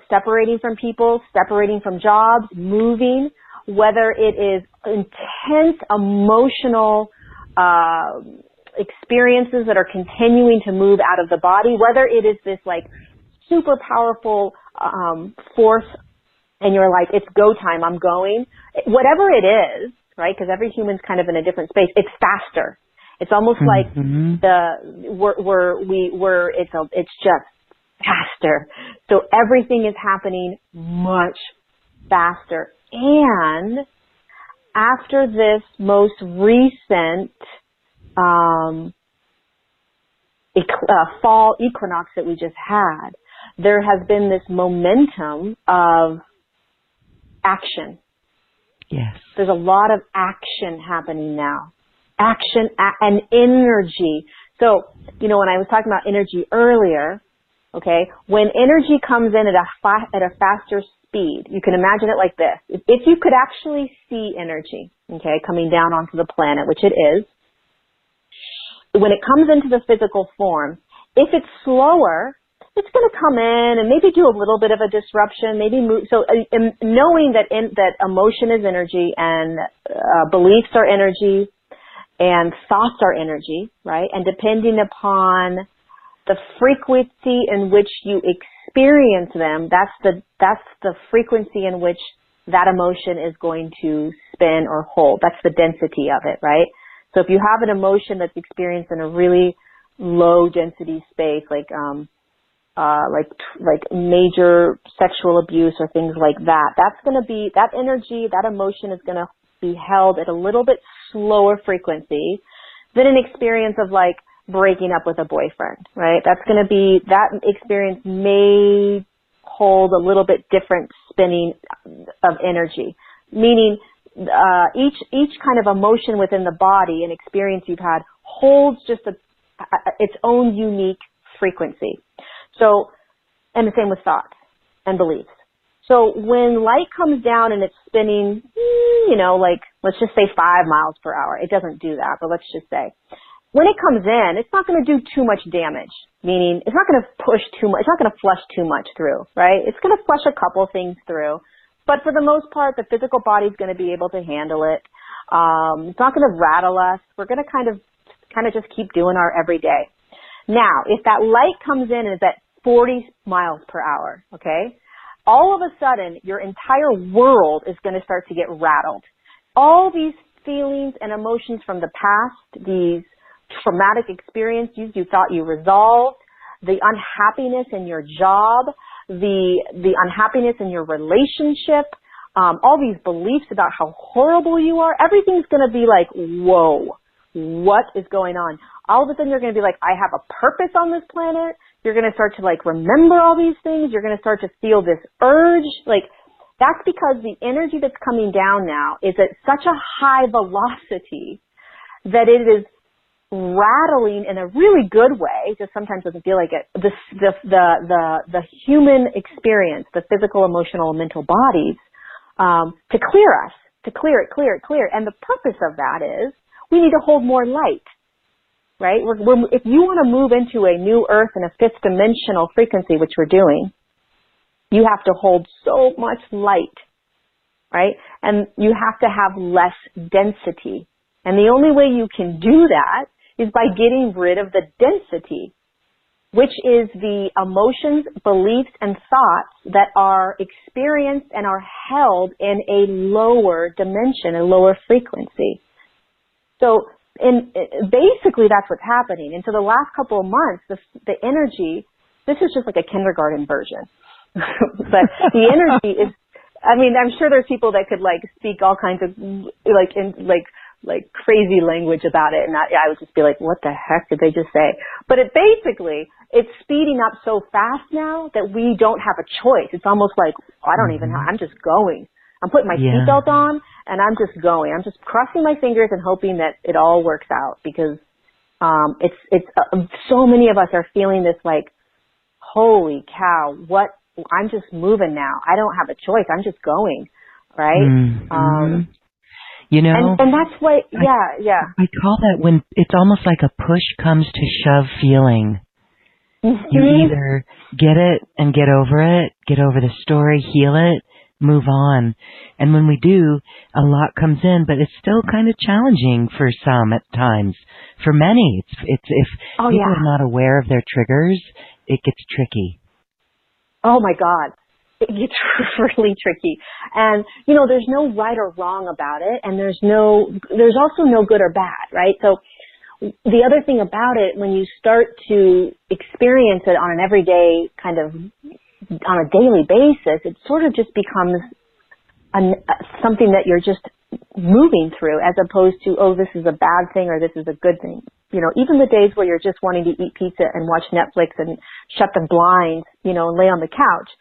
separating from people, separating from jobs, moving, whether it is intense emotional experiences that are continuing to move out of the body, whether it is this like super powerful force and you're like, it's go time, I'm going, whatever it is, right? Because every human's kind of in a different space. It's faster. It's almost like it's just faster. So everything is happening much faster. And after this most recent fall equinox that we just had, there has been this momentum of action.
Yes.
There's a lot of action happening now. Action and energy. So, when I was talking about energy earlier, okay, when energy comes in at a faster speed, you can imagine it like this. If you could actually see energy, okay, coming down onto the planet, which it is, when it comes into the physical form, if it's slower, it's going to come in and maybe do a little bit of a disruption, maybe move. So knowing that that emotion is energy and beliefs are energy and thoughts are energy, right? And depending upon the frequency in which you experience them, that's the frequency in which that emotion is going to spin or hold. That's the density of it, right? So if you have an emotion that's experienced in a really low density space, like major sexual abuse or things like that, that's going to be, that energy, that emotion is going to be held at a little bit slower frequency than an experience of like breaking up with a boyfriend, right? That's going to be, that experience may hold a little bit different spinning of energy, meaning each kind of emotion within the body and experience you've had holds just its own unique frequency. So, and the same with thoughts and beliefs. So when light comes down and it's spinning, like let's just say 5 miles per hour. It doesn't do that, but let's just say. When it comes in, it's not going to do too much damage, meaning it's not going to push too much, it's not going to flush too much through, right? It's going to flush a couple things through. But for the most part, the physical body is going to be able to handle it. It's not going to rattle us. We're going to kind of just keep doing our everyday. Now, if that light comes in and is at 40 miles per hour, okay, all of a sudden your entire world is going to start to get rattled. All these feelings and emotions from the past, these traumatic experiences you thought you resolved, the unhappiness in your job, the unhappiness in your relationship, all these beliefs about how horrible you are, everything's going to be like, whoa, what is going on? All of a sudden you're going to be like, I have a purpose on this planet. You're going to start to like remember all these things. You're going to start to feel this urge. Like that's because the energy that's coming down now is at such a high velocity that it is rattling in a really good way, just sometimes doesn't feel like it, the human experience, the physical, emotional, and mental bodies, to clear us, to clear it. And the purpose of that is we need to hold more light, right? If you want to move into a new earth and a fifth dimensional frequency, which we're doing, you have to hold so much light, right? And you have to have less density. And the only way you can do that is by getting rid of the density, which is the emotions, beliefs, and thoughts that are experienced and are held in a lower dimension, a lower frequency. So basically that's what's happening. And so the last couple of months, the energy, this is just like a kindergarten version. But the energy is, I mean, I'm sure there's people that could like speak all kinds of like crazy language about it, and I would just be like, what the heck did they just say? But it's speeding up so fast now that we don't have a choice. It's almost like, I don't even know, I'm just going. I'm putting my seatbelt on, and I'm just going. I'm just crossing my fingers and hoping that it all works out, because so many of us are feeling this like, holy cow, I'm just moving now. I don't have a choice. I'm just going, right?
Mm-hmm.
And that's why,
I call that when it's almost like a push comes to shove feeling. Mm-hmm. You either get it and get over the story, heal it, move on. And when we do, a lot comes in, but it's still kind of challenging for some at times. For many, if people are not aware of their triggers, it gets tricky.
Oh my God. It gets really tricky. And, there's no right or wrong about it, and there's also no good or bad, right? So the other thing about it, when you start to experience it on an everyday kind of, on a daily basis, it sort of just becomes something that you're just moving through, as opposed to, oh, this is a bad thing or this is a good thing. Even the days where you're just wanting to eat pizza and watch Netflix and shut the blinds, and lay on the couch.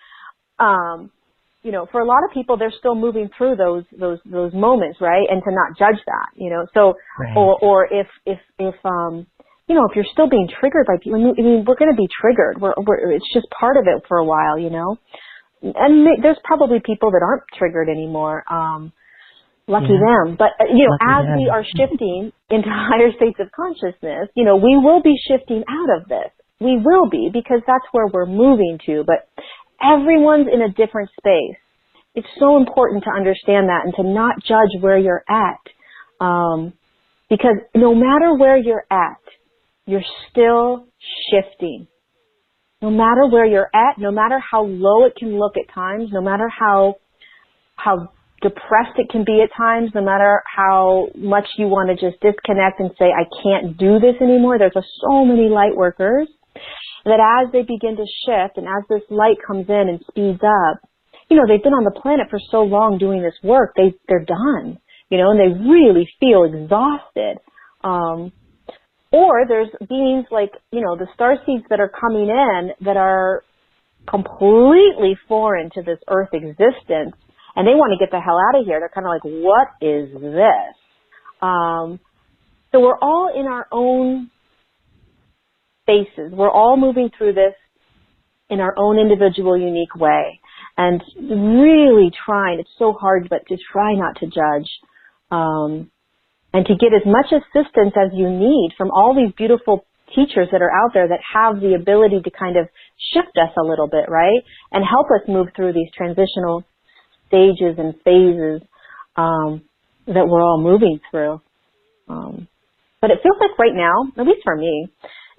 For a lot of people, they're still moving through those moments, right? And to not judge that, so, right. or if you're still being triggered by people, I mean, we're going to be triggered. It's just part of it for a while, and there's probably people that aren't triggered anymore. Lucky them. But, as we are shifting into higher states of consciousness, we will be shifting out of this. we will be, because that's where we're moving to, but everyone's in a different space. It's so important to understand that and to not judge where you're at. Because no matter where you're at, you're still shifting. No matter where you're at, no matter how low it can look at times, no matter how depressed it can be at times, no matter how much you want to just disconnect and say, I can't do this anymore, there's so many light workers that as they begin to shift and as this light comes in and speeds up, you know, they've been on the planet for so long doing this work, they're done, you know, and they really feel exhausted. Or there's beings like, you know, the starseeds that are coming in that are completely foreign to this earth existence, and they want to get the hell out of here. They're kind of like, what is this? So we're all in our own spaces. We're all moving through this in our own individual, unique way. And really trying, it's so hard, but to try not to judge. And to get as much assistance as you need from all these beautiful teachers that are out there that have the ability to kind of shift us a little bit, right? And help us move through these transitional stages and phases that we're all moving through. But it feels like right now, at least for me,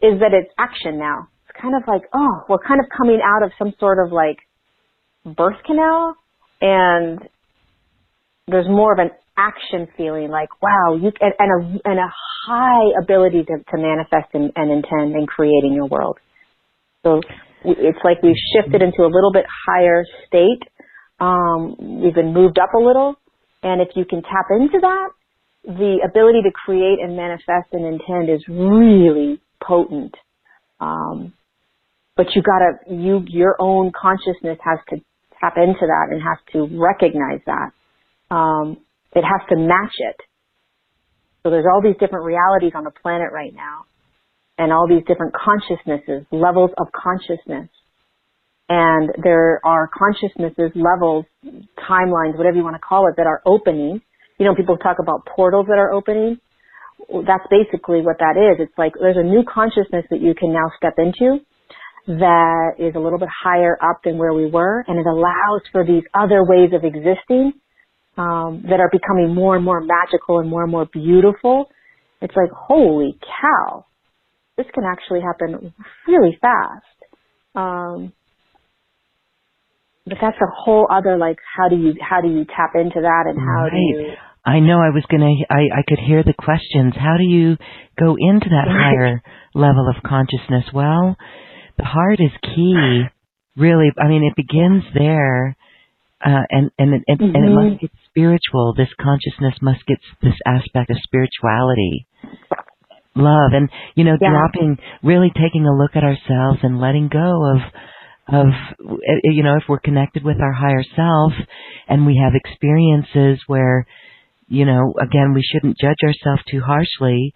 is that it's action now. It's kind of like, oh, we're kind of coming out of some sort of like birth canal, and there's more of an action feeling, like, wow, and a high ability to manifest and intend in creating your world. So it's like we've shifted into a little bit higher state. We've been moved up a little, and if you can tap into that, the ability to create and manifest and intend is really potent. But your own consciousness has to tap into that and has to recognize that. It has to match it. So there's all these different realities on the planet right now, and all these different consciousnesses, levels of consciousness. And there are consciousnesses, levels, timelines, whatever you want to call it, that are opening. You know, people talk about portals that are opening. That's basically what that is. It's like there's a new consciousness that you can now step into that is a little bit higher up than where we were, and it allows for these other ways of existing that are becoming more and more magical and more beautiful. It's like, holy cow, this can actually happen really fast. But that's a whole other, like, how do you tap into that, and how do you...
I know I could hear the questions. How do you go into that higher level of consciousness? Well, the heart is key, really. I mean, it begins there. And it must get spiritual. This consciousness must get this aspect of spirituality, love, and dropping, really taking a look at ourselves and letting go of if we're connected with our higher self, and we have experiences where, again, we shouldn't judge ourselves too harshly,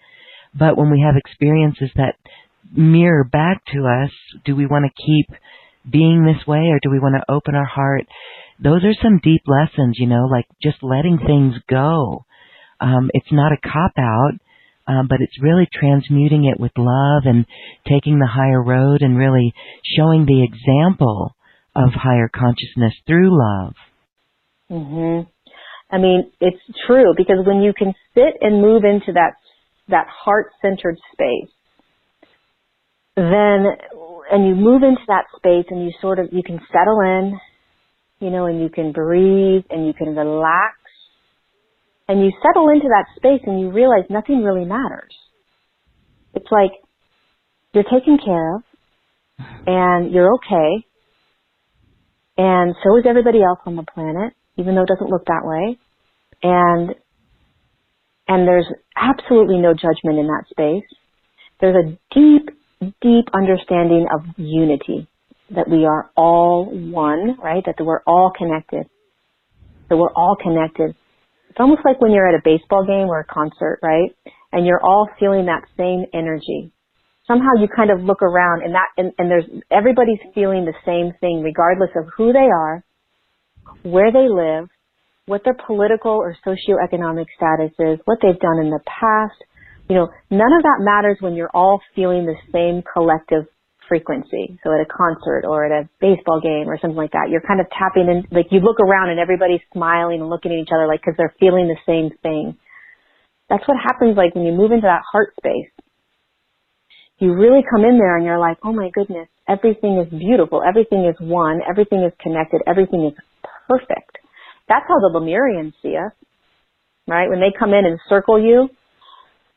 but when we have experiences that mirror back to us, do we want to keep being this way, or do we want to open our heart? Those are some deep lessons, like just letting things go. It's not a cop-out, but it's really transmuting it with love and taking the higher road and really showing the example of higher consciousness through love.
I mean, it's true, because when you can sit and move into that heart-centered space, then, and you move into that space and you can settle in, and you can breathe and you can relax, and you settle into that space and you realize nothing really matters. It's like you're taken care of and you're okay, and so is everybody else on the planet, even though it doesn't look that way. And there's absolutely no judgment in that space. There's a deep understanding of unity, that we are all one, right? That we're all connected. It's almost like when you're at a baseball game or a concert, right? And you're all feeling that same energy. Somehow you kind of look around and there's everybody's feeling the same thing, regardless of who they are, where they live, what their political or socioeconomic status is, what they've done in the past. None of that matters when you're all feeling the same collective frequency. So at a concert or at a baseball game or something like that, you're kind of tapping in, like you look around and everybody's smiling and looking at each other like because they're feeling the same thing. That's what happens like when you move into that heart space. You really come in there and you're like, oh my goodness, everything is beautiful. Everything is one. Everything is connected. Everything is perfect. That's how the Lemurians see us, right? When they come in and circle you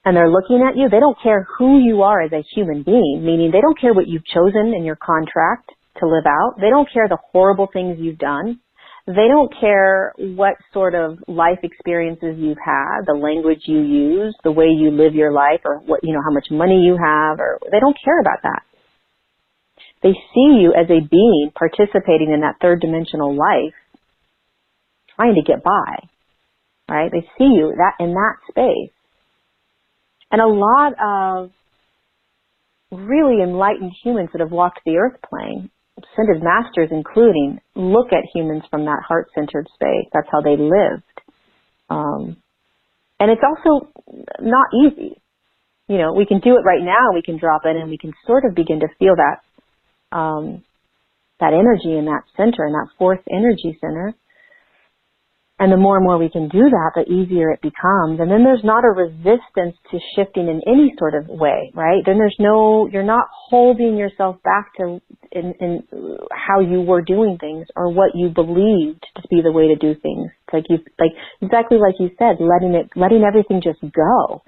and they're looking at you, they don't care who you are as a human being, meaning they don't care what you've chosen in your contract to live out. They don't care the horrible things you've done. They don't care what sort of life experiences you've had, the language you use, the way you live your life, or what, how much money you have, or they don't care about that. They see you as a being participating in that third dimensional life, trying to get by, right? They see you in that space. And a lot of really enlightened humans that have walked the earth plane, ascended masters including, look at humans from that heart-centered space. That's how they lived. And it's also not easy. We can do it right now. We can drop in and we can sort of begin to feel that energy in that center, in that fourth energy center. And the more and more we can do that, the easier it becomes. And then there's not a resistance to shifting in any sort of way, right? Then you're not holding yourself back to in how you were doing things or what you believed to be the way to do things. Exactly like you said, letting everything just go.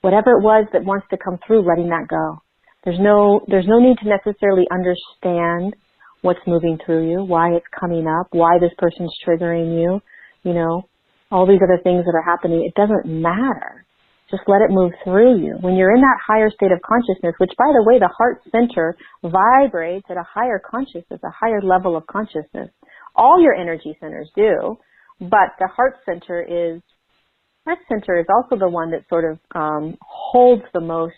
Whatever it was that wants to come through, letting that go. There's no need to necessarily understand what's moving through you, why it's coming up, why this person's triggering you. All these other things that are happening, it doesn't matter. Just let it move through you. When you're in that higher state of consciousness, which, by the way, the heart center vibrates at a higher consciousness, a higher level of consciousness. All your energy centers do, but the heart center is also the one that sort of holds the most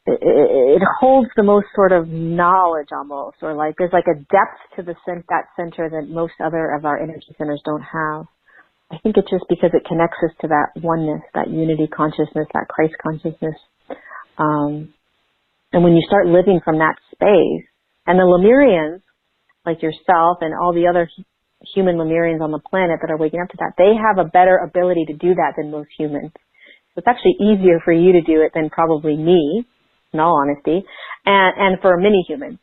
it holds the most sort of knowledge almost, or like there's like a depth to that center that most other of our energy centers don't have. I think it's just because it connects us to that oneness, that unity consciousness, that Christ consciousness. And when you start living from that space, and the Lemurians, like yourself and all the other human Lemurians on the planet that are waking up to that, they have a better ability to do that than most humans. So it's actually easier for you to do it than probably me, in all honesty, and for many humans,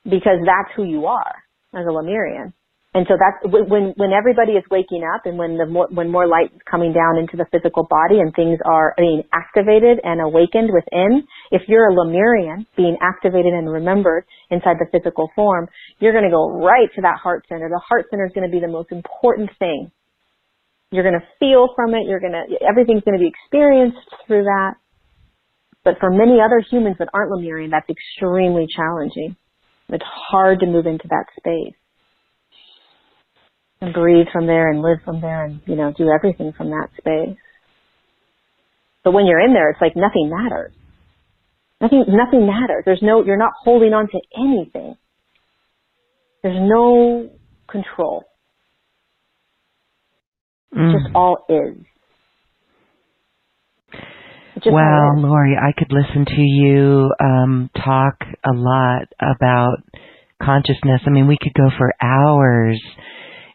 because that's who you are as a Lemurian. And so that's when everybody is waking up, and when more light is coming down into the physical body, and things are being activated and awakened within. If you're a Lemurian being activated and remembered inside the physical form, you're going to go right to that heart center. The heart center is going to be the most important thing. You're going to feel from it. Everything's going to be experienced through that. But for many other humans that aren't Lemurian, that's extremely challenging. It's hard to move into that space and breathe from there and live from there and, do everything from that space. But when you're in there, it's like nothing matters. Nothing matters. You're not holding on to anything. There's no control. Just all is.
Wow, Laurie, I could listen to you talk a lot about consciousness. I mean, we could go for hours.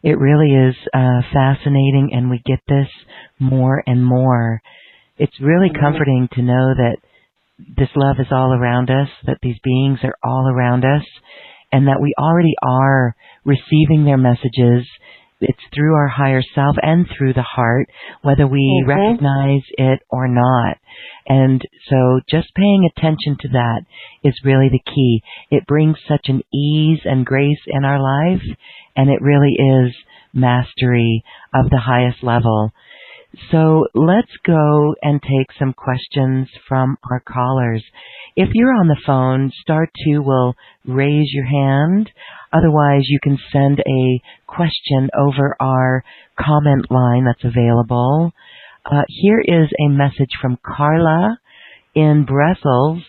It really is fascinating, and we get this more and more. It's really comforting to know that this love is all around us, that these beings are all around us, and that we already are receiving their messages. It's through our higher self and through the heart, whether we recognize it or not. And so just paying attention to that is really the key. It brings such an ease and grace in our life, and it really is mastery of the highest level. So let's go and take some questions from our callers. If you're on the phone, *2 will raise your hand. Otherwise, you can send a question over our comment line that's available. Here is a message from Carla in Brussels,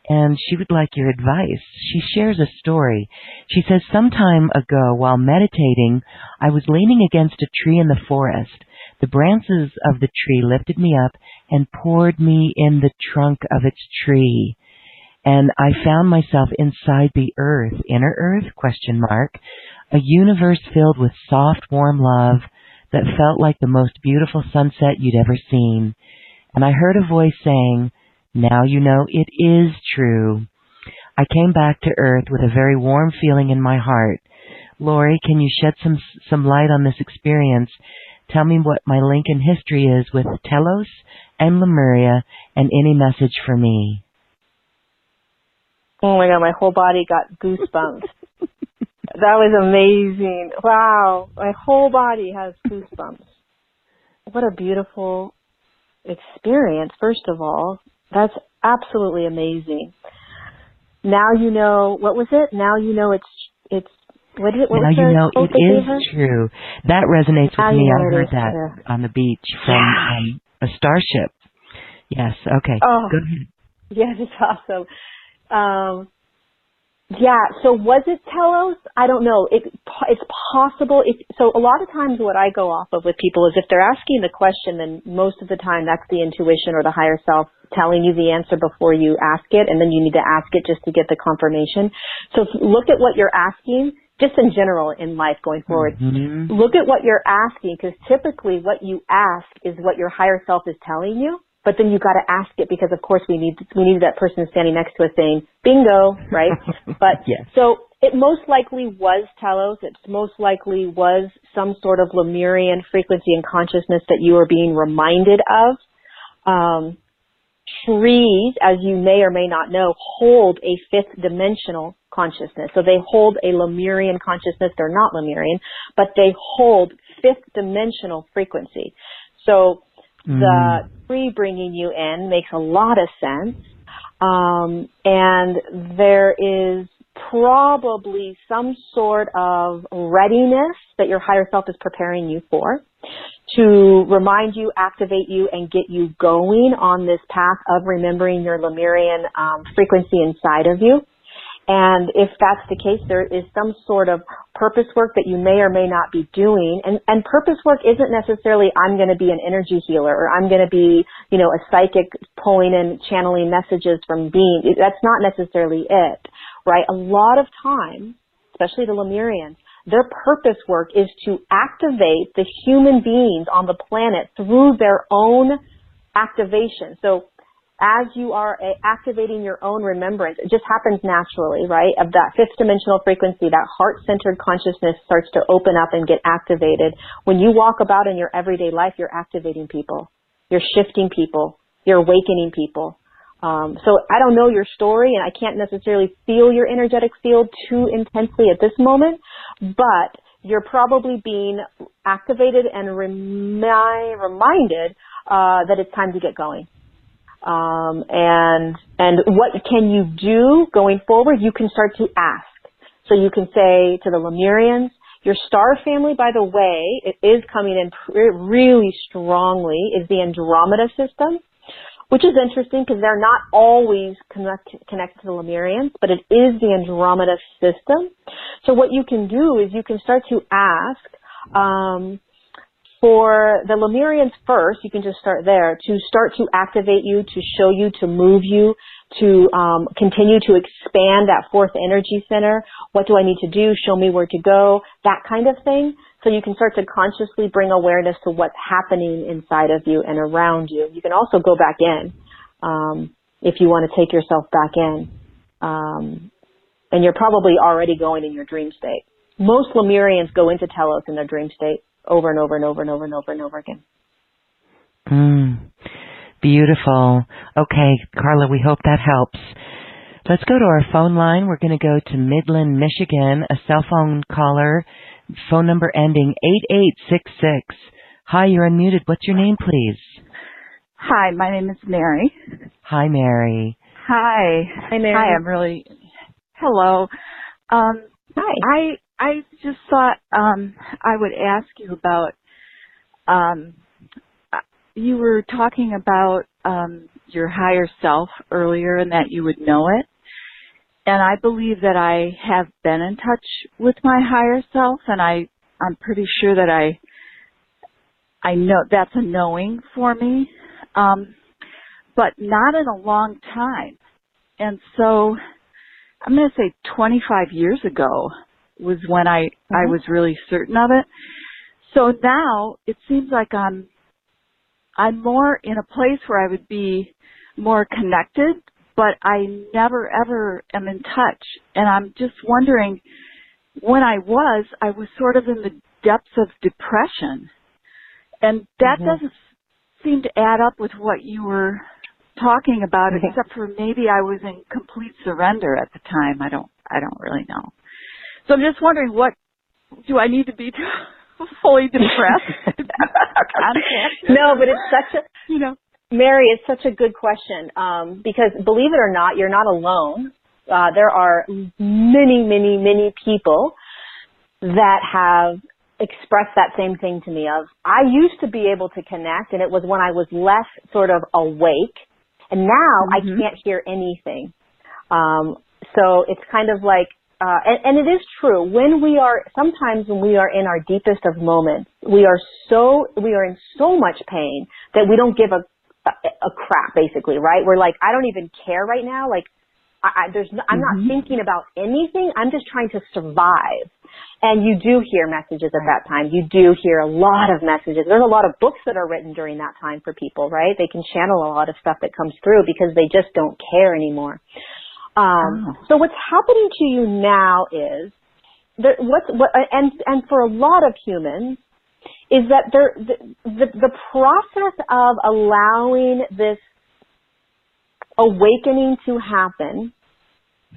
and she would like your advice. She shares a story. She says, some time ago, while meditating, I was leaning against a tree in the forest. The branches of the tree lifted me up and poured me in the trunk of its tree. And I found myself inside the earth, inner earth, ? A universe filled with soft, warm love that felt like the most beautiful sunset you'd ever seen. And I heard a voice saying, "Now you know it is true." I came back to earth with a very warm feeling in my heart. Laurie, can you shed some light on this experience? Tell me what my link in history is with Telos and Lemuria, and any message for me.
Oh my God, my whole body got goosebumps. That was amazing. Wow, my whole body has goosebumps. What a beautiful experience, first of all. That's absolutely amazing. Now you know, what was it? Now you know it's what is it? What
now
was
you know
quote
it is true. That resonates with me. I heard that
true.
on the beach from a starship. Yes, okay.
Oh,
go ahead.
Yes, it's awesome. So was it Telos? I don't know. It's possible. So a lot of times what I go off of with people is if they're asking the question, then most of the time that's the intuition or the higher self telling you the answer before you ask it, and then you need to ask it just to get the confirmation. So look at what you're asking, just in general in life going forward. Mm-hmm. Look at what you're asking, because typically what you ask is what your higher self is telling you. But then you got to ask it because, of course, we need that person standing next to us saying, bingo, right? But
yes.
So it most likely was Telos. It most likely was some sort of Lemurian frequency and consciousness that you are being reminded of. Trees, as you may or may not know, hold a fifth dimensional consciousness. So they hold a Lemurian consciousness. They're not Lemurian, but they hold fifth dimensional frequency. So the tree bringing you in makes a lot of sense. And there is probably some sort of readiness that your higher self is preparing you for to remind you, activate you, and get you going on this path of remembering your Lemurian frequency inside of you. And if that's the case, there is some sort of purpose work that you may or may not be doing. And purpose work isn't necessarily I'm going to be an energy healer or I'm going to be, a psychic pulling in, channeling messages from beings. That's not necessarily it, right? A lot of times, especially the Lemurians, their purpose work is to activate the human beings on the planet through their own activation. So as you are activating your own remembrance, it just happens naturally, right? Of that fifth dimensional frequency, that heart-centered consciousness starts to open up and get activated. When you walk about in your everyday life, you're activating people. You're shifting people. You're awakening people. So I don't know your story, and I can't necessarily feel your energetic field too intensely at this moment, but you're probably being activated and reminded that it's time to get going. And what can you do going forward? You can start to ask. So you can say to the Lemurians, your star family, by the way, it is coming in really strongly, is the Andromeda system, which is interesting because they're not always connected to the Lemurians, but it is the Andromeda system. So what you can do is you can start to ask, for the Lemurians first, you can just start there, to start to activate you, to show you, to move you, to continue to expand that fourth energy center. What do I need to do? Show me where to go, that kind of thing. So you can start to consciously bring awareness to what's happening inside of you and around you. You can also go back in if you want to take yourself back in. And you're probably already going in your dream state. Most Lemurians go into Telos in their dream state over and over and over and over and over and over again.
Beautiful. Okay, Carla, we hope that helps. Let's go to our phone line. We're going to go to Midland, Michigan, a cell phone caller, phone number ending 8866. Hi, you're unmuted. What's your name, please?
Hi, my name is Mary.
Hi, Mary.
Hi.
Hi, Mary.
Hi, hello.
Hi.
I just thought I would ask you about, you were talking about your higher self earlier and that you would know it. And I believe that I have been in touch with my higher self, and I'm pretty sure that I know that's a knowing for me, but not in a long time. And so I'm going to say 25 years ago was when I was really certain of it. So now it seems like I'm more in a place where I would be more connected, but I never ever am in touch. And I'm just wondering, when I was sort of in the depths of depression. And that doesn't seem to add up with what you were talking about, except for maybe I was in complete surrender at the time. I don't really know. So I'm just wondering, what do I need to be fully depressed?
No, but it's such a, Mary, it's such a good question, because believe it or not, you're not alone. There are many, many, many people that have expressed that same thing to me of, I used to be able to connect, and it was when I was less sort of awake, and now I can't hear anything. So it's kind of like, and it is true, sometimes when we are in our deepest of moments, we are in so much pain that we don't give a crap, basically, right? We're like, I don't even care right now. Like, I'm not thinking about anything. I'm just trying to survive. And you do hear messages at that time. You do hear a lot of messages. There's a lot of books that are written during that time for people, right? They can channel a lot of stuff that comes through because they just don't care anymore. So what's happening to you now is, and for a lot of humans, is that the process of allowing this awakening to happen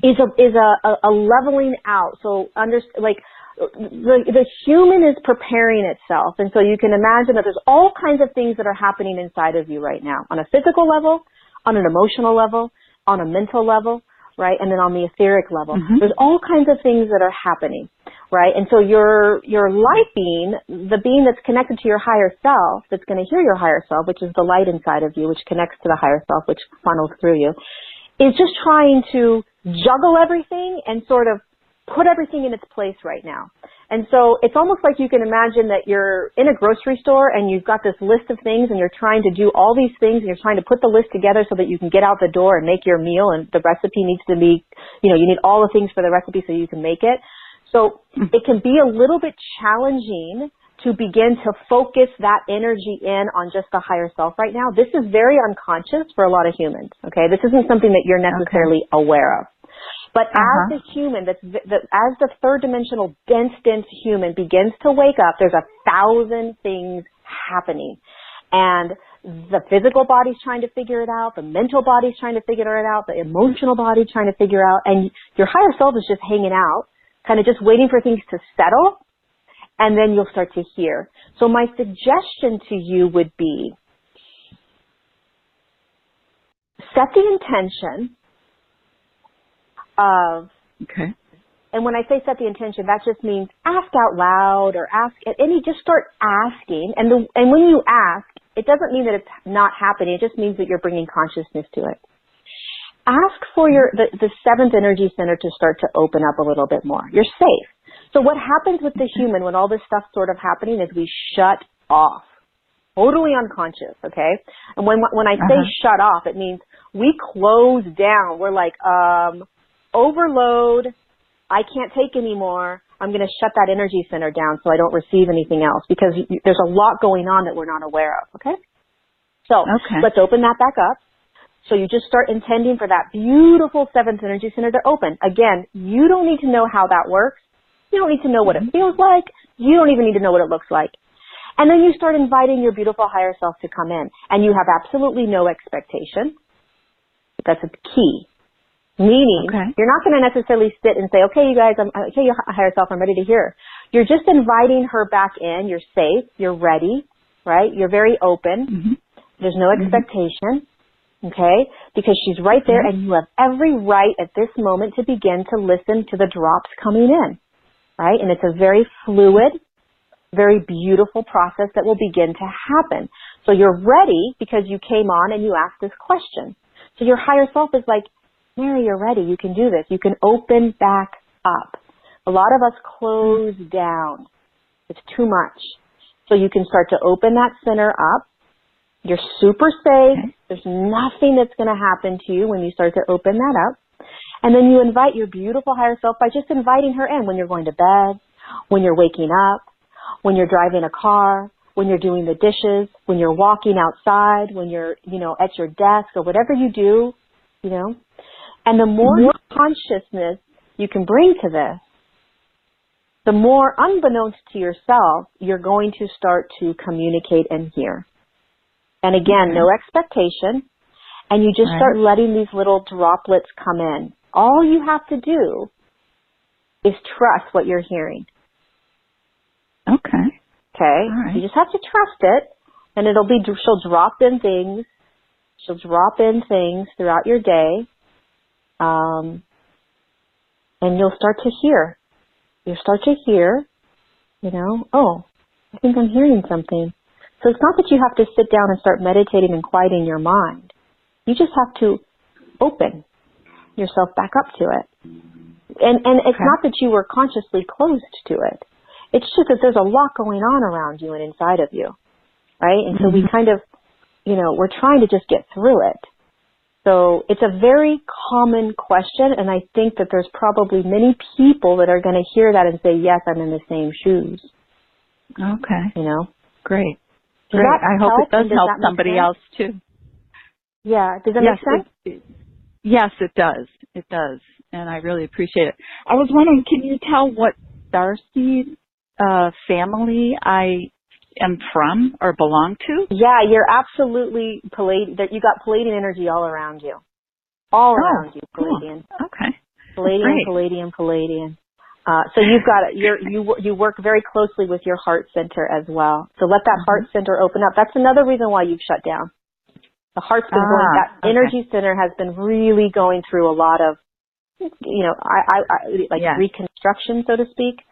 is a leveling out. So the human is preparing itself, and so you can imagine that there's all kinds of things that are happening inside of you right now, on a physical level, on an emotional level, on a mental level, right, and then on the etheric level. There's all kinds of things that are happening, right? And so your light being, the being that's connected to your higher self, that's going to hear your higher self, which is the light inside of you, which connects to the higher self, which funnels through you, is just trying to juggle everything and sort of put everything in its place right now. And so it's almost like you can imagine that you're in a grocery store and you've got this list of things and you're trying to do all these things and you're trying to put the list together so that you can get out the door and make your meal, and the recipe needs to be, you need all the things for the recipe so you can make it. So it can be a little bit challenging to begin to focus that energy in on just the higher self right now. This is very unconscious for a lot of humans, okay? This isn't something that you're necessarily aware of. But as the human, as the third dimensional dense human begins to wake up, there's 1,000 things happening. And the physical body's trying to figure it out, the mental body's trying to figure it out, the emotional body's trying to figure out, and your higher self is just hanging out, kind of just waiting for things to settle, and then you'll start to hear. So my suggestion to you would be, set the intention of, and when I say set the intention, that just means ask out loud or just start asking. And when you ask, it doesn't mean that it's not happening. It just means that you're bringing consciousness to it. Ask for the seventh energy center to start to open up a little bit more. You're safe. So what happens with the human when all this stuff's sort of happening is we shut off. Totally unconscious, okay? And when I say shut off, it means we close down. We're like, overload, I can't take anymore, I'm going to shut that energy center down so I don't receive anything else, because there's a lot going on that we're not aware of, okay? So let's open that back up. So you just start intending for that beautiful seventh energy center to open. Again, you don't need to know how that works. You don't need to know what it feels like. You don't even need to know what it looks like. And then you start inviting your beautiful higher self to come in, and you have absolutely no expectation. That's a key. Meaning, you're not going to necessarily sit and say, okay, you guys, okay, your higher self, I'm ready to hear. You're just inviting her back in. You're safe. You're ready, right? You're very open. There's no expectation, okay? Because she's right there, and you have every right at this moment to begin to listen to the drops coming in, right? And it's a very fluid, very beautiful process that will begin to happen. So you're ready because you came on and you asked this question. So your higher self is like, Mary, you're ready. You can do this. You can open back up. A lot of us close down. It's too much. So you can start to open that center up. You're super safe.
Okay.
There's nothing that's going to happen to you when you start to open that up. And then you invite your beautiful higher self by just inviting her in when you're going to bed, when you're waking up, when you're driving a car, when you're doing the dishes, when you're walking outside, when you're, at your desk or whatever you do, And the more consciousness you can bring to this, the more unbeknownst to yourself, you're going to start to communicate and hear. And again, no expectation. And you just start letting these little droplets come in. All you have to do is trust what you're hearing.
Okay.
Okay?
All right.
You just have to trust it, and she'll drop in things. She'll drop in things throughout your day, and you'll start to hear. You'll start to hear, oh, I think I'm hearing something. So it's not that you have to sit down and start meditating and quieting your mind. You just have to open yourself back up to it. And it's not that you were consciously closed to it. It's just that there's a lot going on around you and inside of you, right? And so we kind of, we're trying to just get through it. So it's a very common question, and I think that there's probably many people that are going to hear that and say, yes, I'm in the same shoes.
Okay.
Great.
Great. I hope it does help somebody else too.
Yeah. Does that make sense?
Yes, it does. It does. And I really appreciate it. I was wondering, can you tell what starseed family I am from or belong to?
Yeah, you're absolutely Palladian. You got Palladian energy all around you. All around you, Palladian.
Cool. Okay.
Palladian. So you've got you work very closely with your heart center as well. So let that heart center open up. That's another reason why you've shut down. The heart's been energy center has been really going through a lot of, reconstruction, so to speak.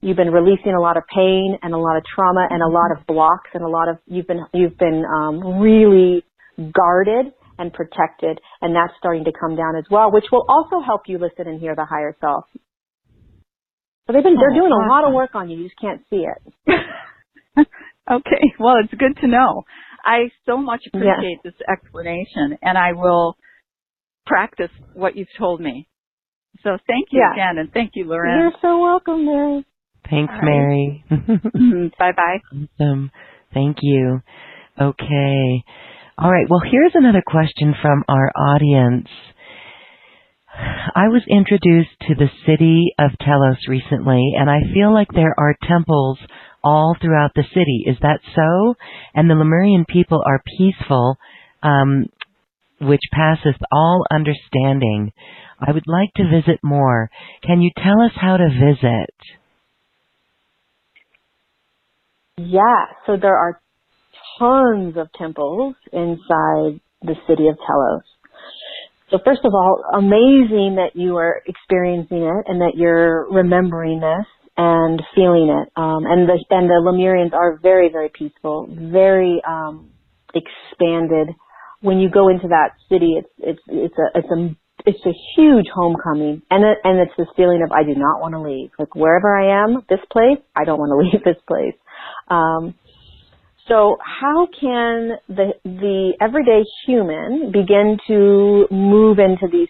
You've been releasing a lot of pain and a lot of trauma and a lot of blocks and you've been really guarded and protected, and that's starting to come down as well, which will also help you listen and hear the higher self. So they're doing a lot of work on you. You just can't see it.
Okay. Well, it's good to know. I so much appreciate this explanation, and I will practice what you've told me. So thank you again, and thank you, Lorie.
You're so welcome, Mary.
Thanks, Mary.
Bye-bye.
Awesome. Thank you. Okay. All right. Well, here's another question from our audience. I was introduced to the city of Telos recently, and I feel like there are temples all throughout the city. Is that so? And the Lemurian people are peaceful, which passeth all understanding. I would like to visit more. Can you tell us how to visit?
Yeah, so there are tons of temples inside the city of Telos. So first of all, amazing that you are experiencing it and that you're remembering this and feeling it. And the Lemurians are very, very peaceful, very expanded. When you go into that city, it's a huge homecoming, and it's this feeling of I do not want to leave. Like wherever I am, this place, I don't want to leave this place. So how can the everyday human begin to move into these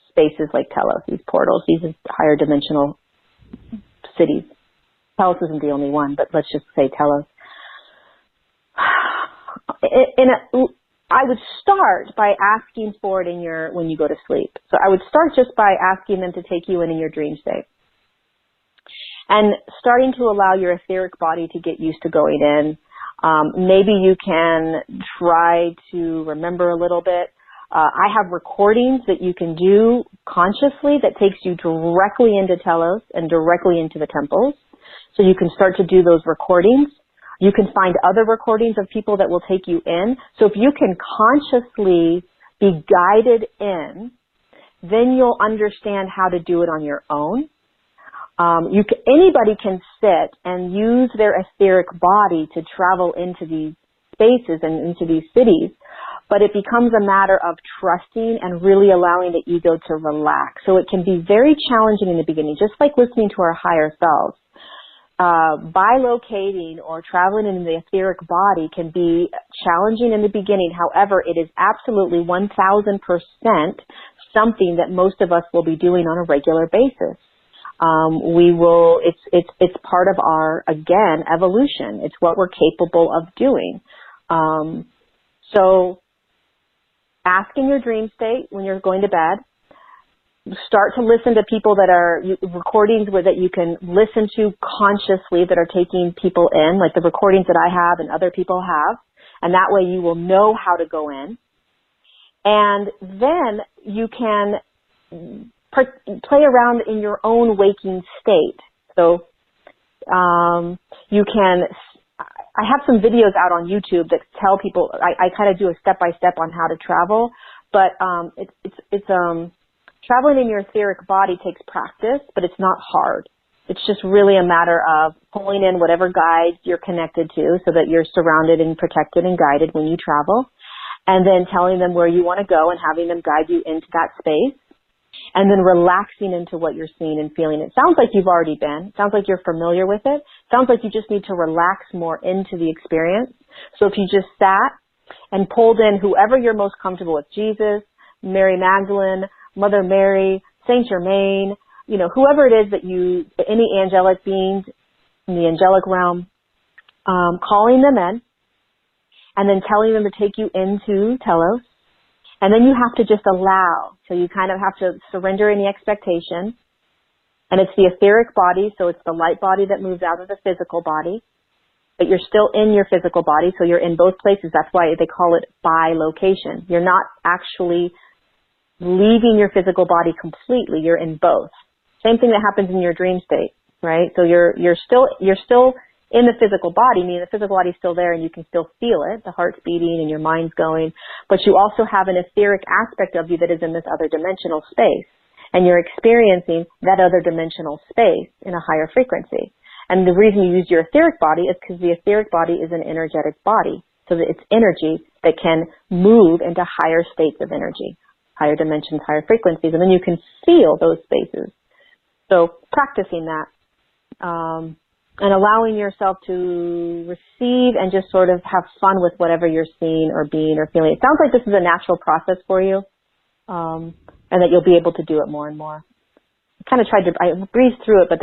spaces like Telos, these portals, these higher dimensional cities? Telos isn't the only one, but let's just say Telos. I would start by asking for it when you go to sleep. So I would start just by asking them to take you in your dream state. And starting to allow your etheric body to get used to going in. Maybe you can try to remember a little bit. I have recordings that you can do consciously that takes you directly into Telos and directly into the temples. So you can start to do those recordings. You can find other recordings of people that will take you in. So if you can consciously be guided in, then you'll understand how to do it on your own. Anybody can sit and use their etheric body to travel into these spaces and into these cities, but it becomes a matter of trusting and really allowing the ego to relax. So it can be very challenging in the beginning, just like listening to our higher selves. bilocating or traveling in the etheric body can be challenging in the beginning. However, it is absolutely 1,000% something that most of us will be doing on a regular basis. It's part of our, again, evolution. It's what we're capable of doing. So ask in your dream state when you're going to bed. Start to listen to people that are recordings that you can listen to consciously that are taking people in, like the recordings that I have and other people have. And that way you will know how to go in. And then you can play around in your own waking state. So you can, I have some videos out on YouTube that tell people, I kind of do a step-by-step on how to travel, but traveling in your etheric body takes practice, but it's not hard. It's just really a matter of pulling in whatever guides you're connected to so that you're surrounded and protected and guided when you travel, and then telling them where you want to go and having them guide you into that space, and then relaxing into what you're seeing and feeling. It sounds like you've already been. It sounds like you're familiar with it. It sounds like you just need to relax more into the experience. So if you just sat and pulled in whoever you're most comfortable with, Jesus, Mary Magdalene, Mother Mary, Saint Germain, whoever it is that any angelic beings in the angelic realm, calling them in and then telling them to take you into Telos. And then you have to just allow. So you kind of have to surrender any expectation. And it's the etheric body, so it's the light body that moves out of the physical body. But you're still in your physical body, so you're in both places. That's why they call it bilocation. You're not actually leaving your physical body completely. You're in both. Same thing that happens in your dream state, right? So you're still in the physical body, meaning the physical body's still there and you can still feel it, the heart's beating and your mind's going, but you also have an etheric aspect of you that is in this other dimensional space, and you're experiencing that other dimensional space in a higher frequency. And the reason you use your etheric body is because the etheric body is an energetic body, so that it's energy that can move into higher states of energy, higher dimensions, higher frequencies, and then you can feel those spaces. So practicing that, and allowing yourself to receive and just sort of have fun with whatever you're seeing or being or feeling. It sounds like this is a natural process for you, and that you'll be able to do it more and more. I kind of I breezed through it, but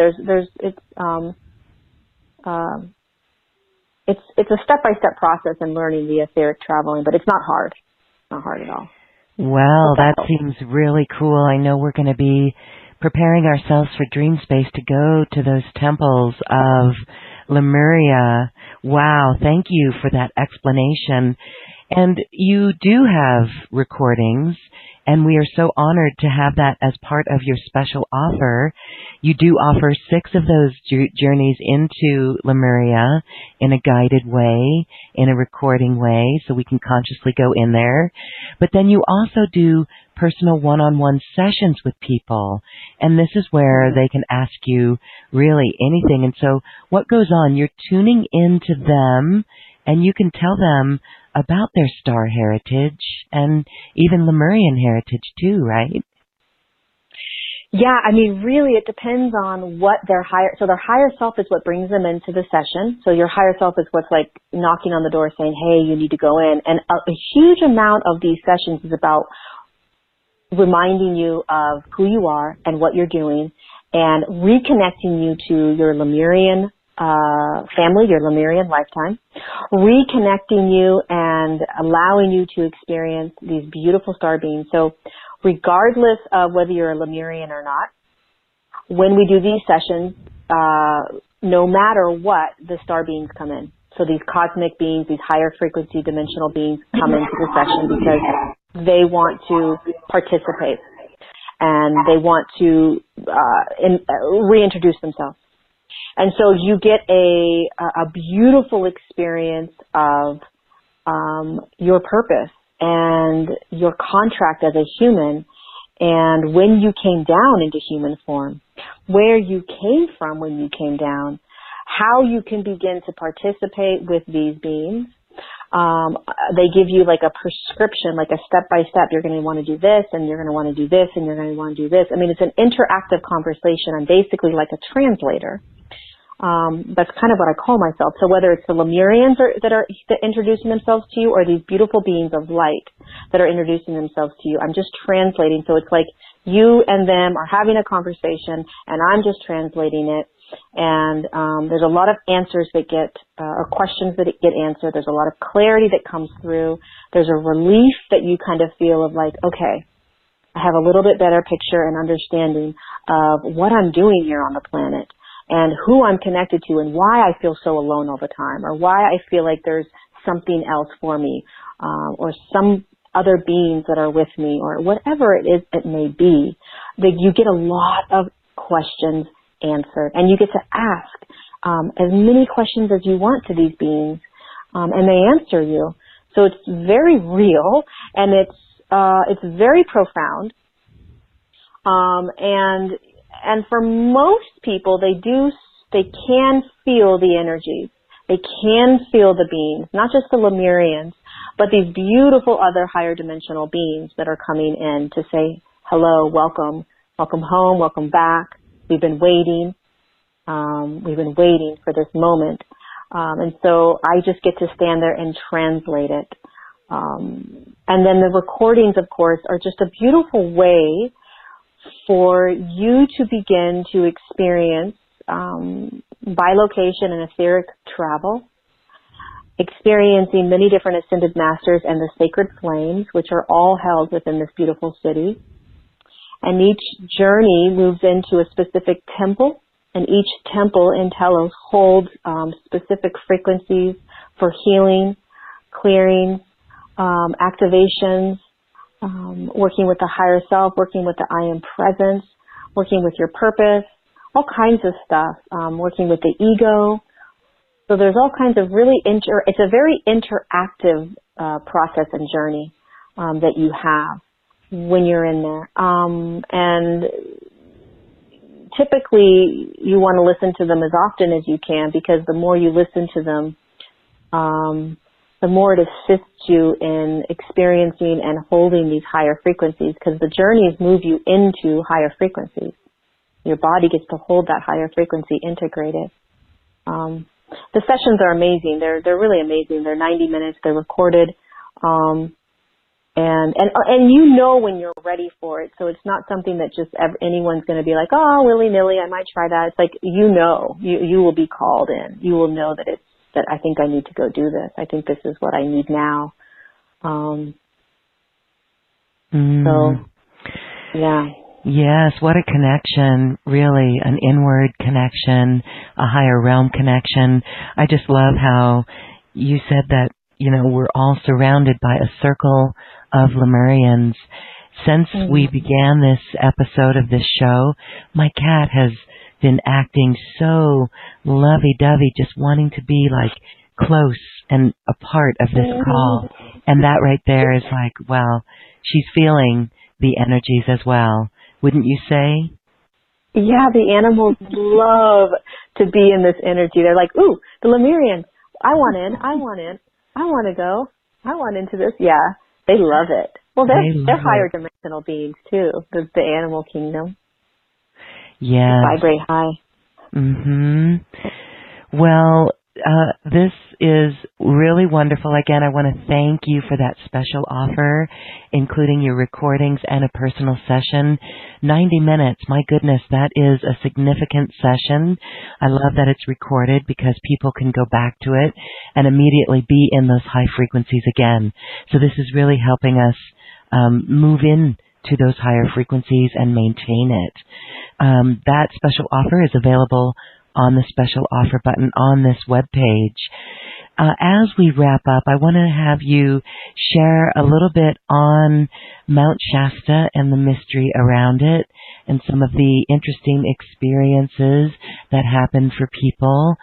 it's a step-by-step process in learning the etheric traveling, but it's not hard. It's not hard at all.
Well, that seems really cool. I know we're going to be preparing ourselves for Dream Space to go to those temples of Lemuria. Wow, thank you for that explanation. And you do have recordings, and we are so honored to have that as part of your special offer. You do offer 6 of those journeys into Lemuria in a guided way, in a recording way, so we can consciously go in there. But then you also do personal one-on-one sessions with people, and this is where they can ask you really anything. And so what goes on? You're tuning into them, and you can tell them about their star heritage and even Lemurian heritage too, right?
Yeah, I mean, really it depends on what their higher self is what brings them into the session. So your higher self is what's like knocking on the door saying, hey, you need to go in. And a huge amount of these sessions is about reminding you of who you are and what you're doing and reconnecting you to your Lemurian family, your Lemurian lifetime, reconnecting you and allowing you to experience these beautiful star beings. So regardless of whether you're a Lemurian or not, when we do these sessions, no matter what, the star beings come in. So these cosmic beings, these higher frequency dimensional beings come into the session because they want to participate and they want to reintroduce themselves. And so you get a beautiful experience of your purpose and your contract as a human, and when you came down into human form, where you came from when you came down, how you can begin to participate with these beings. They give you like a prescription, like a step-by-step. You're going to want to do this, and you're going to want to do this, and you're going to want to do this. I mean, it's an interactive conversation. I'm basically like a translator. That's kind of what I call myself. So whether it's the Lemurians that are introducing themselves to you, or these beautiful beings of light that are introducing themselves to you, I'm just translating. So it's like you and them are having a conversation, and I'm just translating it. And there's a lot of answers that get, or questions that get answered. There's a lot of clarity that comes through. There's a relief that you kind of feel of like, okay, I have a little bit better picture and understanding of what I'm doing here on the planet, and who I'm connected to, and why I feel so alone all the time, or why I feel like there's something else for me, or some other beings that are with me, or whatever it is it may be. That you get a lot of questions answered, and you get to ask as many questions as you want to these beings, and they answer you. So it's very real, and it's very profound, and for most people, they can feel the energy. They can feel the beings, not just the Lemurians, but these beautiful other higher dimensional beings that are coming in to say, hello, welcome home, welcome back. We've been waiting. We've been waiting for this moment. And so I just get to stand there and translate it. And then the recordings, of course, are just a beautiful way for you to begin to experience bilocation and etheric travel, experiencing many different ascended masters and the sacred flames, which are all held within this beautiful city. And each journey moves into a specific temple, and each temple in Telos holds specific frequencies for healing, clearing, activations, working with the higher self, working with the I am presence, working with your purpose, all kinds of stuff, working with the ego. So there's all kinds of really it's a very interactive process and journey that you have when you're in there. And typically you want to listen to them as often as you can, because the more you listen to them, the more it assists you in experiencing and holding these higher frequencies, because the journeys move you into higher frequencies. Your body gets to hold that higher frequency integrated. The sessions are amazing. They're really amazing. They're 90 minutes. They're recorded. And you know when you're ready for it. So it's not something that just anyone's going to be like, oh, willy-nilly, I might try that. It's like, you will be called in. You will know that that I think I need to go do this. I think this is what I need now. So, yeah.
Yes, what a connection, really, an inward connection, a higher realm connection. I just love how you said that, we're all surrounded by a circle of Lemurians. Since we began this episode of this show, my cat has been acting so lovey-dovey, just wanting to be like close and a part of this call. And that right there is like, wow, she's feeling the energies as well. Wouldn't you say?
Yeah, the animals love to be in this energy. They're like, ooh, the Lemurian, I want in, I want to go, I want into this. Yeah, they love it. Well, they're higher dimensional beings too, the animal kingdom.
Yes.
Vibrate high.
Well, this is really wonderful. Again, I want to thank you for that special offer, including your recordings and a personal session. 90 minutes, my goodness, that is a significant session. I love that it's recorded because people can go back to it and immediately be in those high frequencies again. So this is really helping us move in to those higher frequencies and maintain it. That special offer is available on the special offer button on this webpage. As we wrap up, I want to have you share a little bit on Mount Shasta and the mystery around it and some of the interesting experiences that happen for people.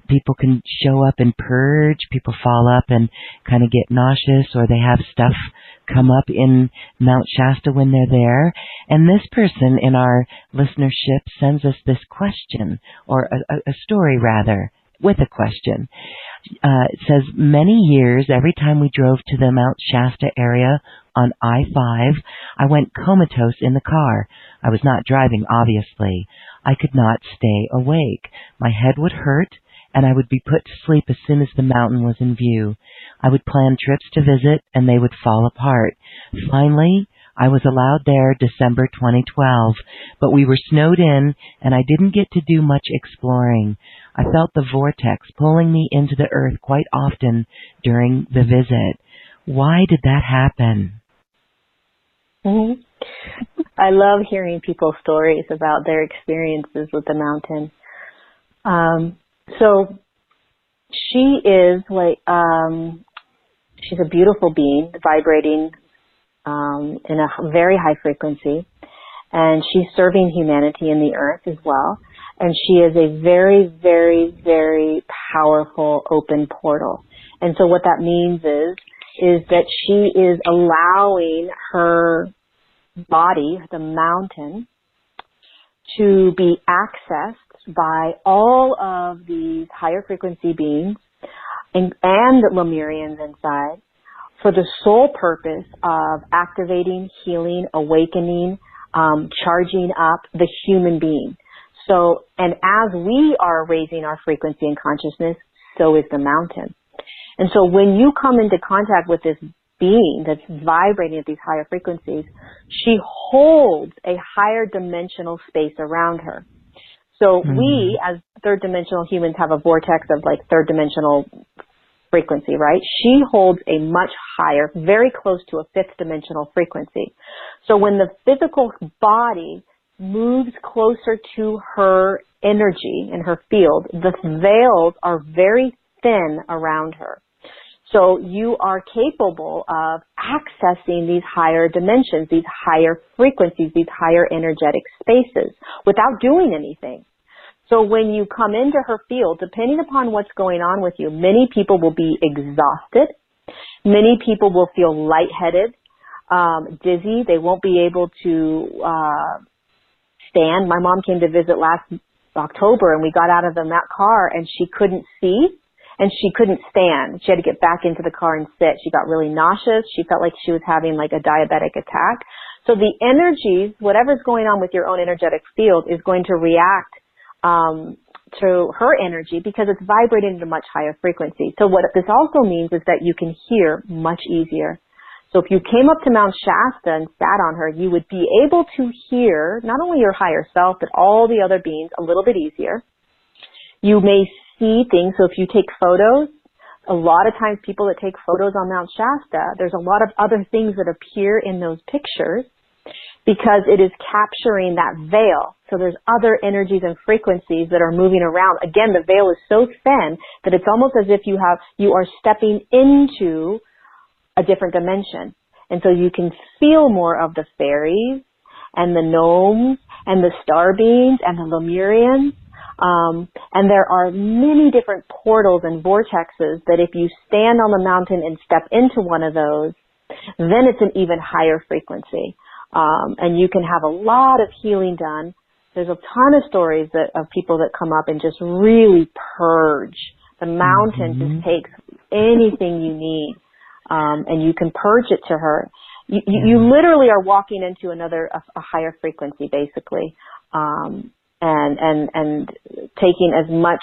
People can show up and purge. People fall up and kind of get nauseous, or they have stuff come up in Mount Shasta when they're there. And this person in our listenership sends us this question, or a story rather, with a question. It says, many years, every time we drove to the Mount Shasta area on I-5, I went comatose in the car. I was not driving, obviously. I could not stay awake. My head would hurt, and I would be put to sleep as soon as the mountain was in view. I would plan trips to visit, and they would fall apart. Finally, I was allowed there December 2012, but we were snowed in, and I didn't get to do much exploring. I felt the vortex pulling me into the earth quite often during the visit. Why did that happen?
Mm-hmm. I love hearing people's stories about their experiences with the mountain. So she is like, she's a beautiful being, vibrating in a very high frequency, and she's serving humanity in the earth as well. And she is a very, very, very powerful open portal. And so what that means is that she is allowing her body, the mountain, to be accessed by all of these higher frequency beings and Lemurians inside for the sole purpose of activating, healing, awakening, charging up the human being. So, and as we are raising our frequency and consciousness, so is the mountain. And so when you come into contact with this being that's vibrating at these higher frequencies, she holds a higher dimensional space around her. So we, as third dimensional humans, have a vortex of like third dimensional frequency, right? She holds a much higher, very close to a fifth dimensional frequency. So when the physical body moves closer to her energy in her field, the veils are very thin around her. So you are capable of accessing these higher dimensions, these higher frequencies, these higher energetic spaces without doing anything. So when you come into her field, depending upon what's going on with you, many people will be exhausted. Many people will feel lightheaded, dizzy. They won't be able to stand. My mom came to visit last October, and we got out of that car, and she couldn't see, and she couldn't stand. She had to get back into the car and sit. She got really nauseous. She felt like she was having like a diabetic attack. So the energies, whatever's going on with your own energetic field, is going to react to her energy because it's vibrating at a much higher frequency. So what this also means is that you can hear much easier. So if you came up to Mount Shasta and sat on her, you would be able to hear not only your higher self, but all the other beings a little bit easier. You may see things. So if you take photos, a lot of times people that take photos on Mount Shasta, there's a lot of other things that appear in those pictures because it is capturing that veil. So there's other energies and frequencies that are moving around. Again, the veil is so thin that it's almost as if you are stepping into a different dimension. And so you can feel more of the fairies and the gnomes and the star beings and the Lemurians. And there are many different portals and vortexes that if you stand on the mountain and step into one of those, then it's an even higher frequency. And you can have a lot of healing done. There's a ton of stories of people that come up and just really purge. The mountain just takes anything you need. And you can purge it to her. You literally are walking into a higher frequency, basically, and taking as much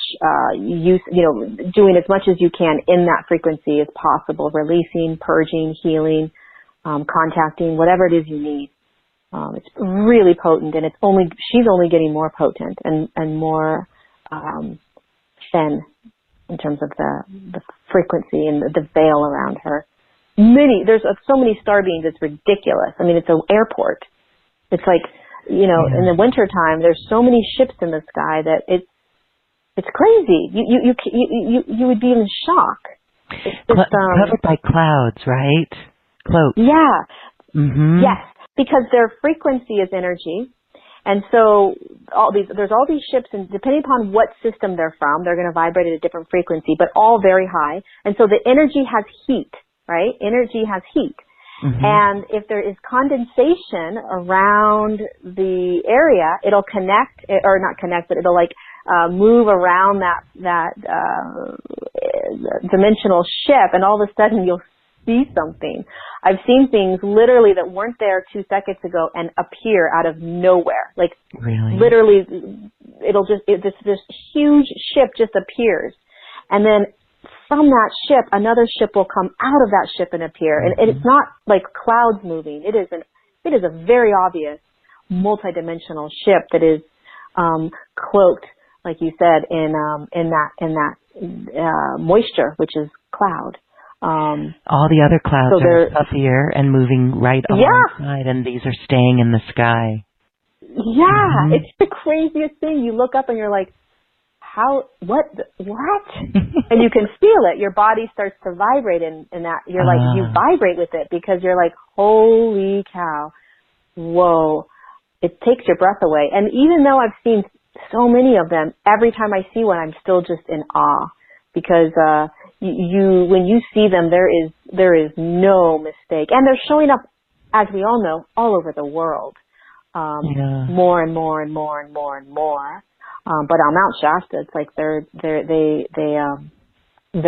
doing as much as you can in that frequency as possible, releasing, purging, healing, contacting, whatever it is you need. It's really potent, and she's only getting more potent and more thin in terms of the frequency and the veil around her. There's so many star beings, it's ridiculous. I mean, it's an airport. It's like, in the wintertime, there's so many ships in the sky that it's crazy. You would be in shock. It's just, covered
by clouds, right? Cloaks.
Yeah.
Mm-hmm.
Yes, because their frequency is energy. And so there's all these ships, and depending upon what system they're from, they're going to vibrate at a different frequency, but all very high. And so the energy has heat, right? Energy has heat. Mm-hmm. And if there is condensation around the area, it'll it'll move around that dimensional ship, and all of a sudden you'll see something. I've seen things literally that weren't there 2 seconds ago and appear out of nowhere. Like
really?
Literally, this huge ship just appears. And then from that ship, another ship will come out of that ship and appear. And it's not like clouds moving. It is a very obvious multidimensional ship that is cloaked, like you said, in that moisture, which is cloud.
All the other clouds are puffier and moving right alongside, and these are staying in the sky.
Yeah, it's the craziest thing. You look up and you're like, what? And you can feel it. Your body starts to vibrate in that. You're like, you vibrate with it because you're like, holy cow, whoa. It takes your breath away. And even though I've seen so many of them, every time I see one, I'm still just in awe because when you see them, there is no mistake. And they're showing up, as we all know, all over the world. More and more and more and more and more. But on Mount Shasta, it's like they're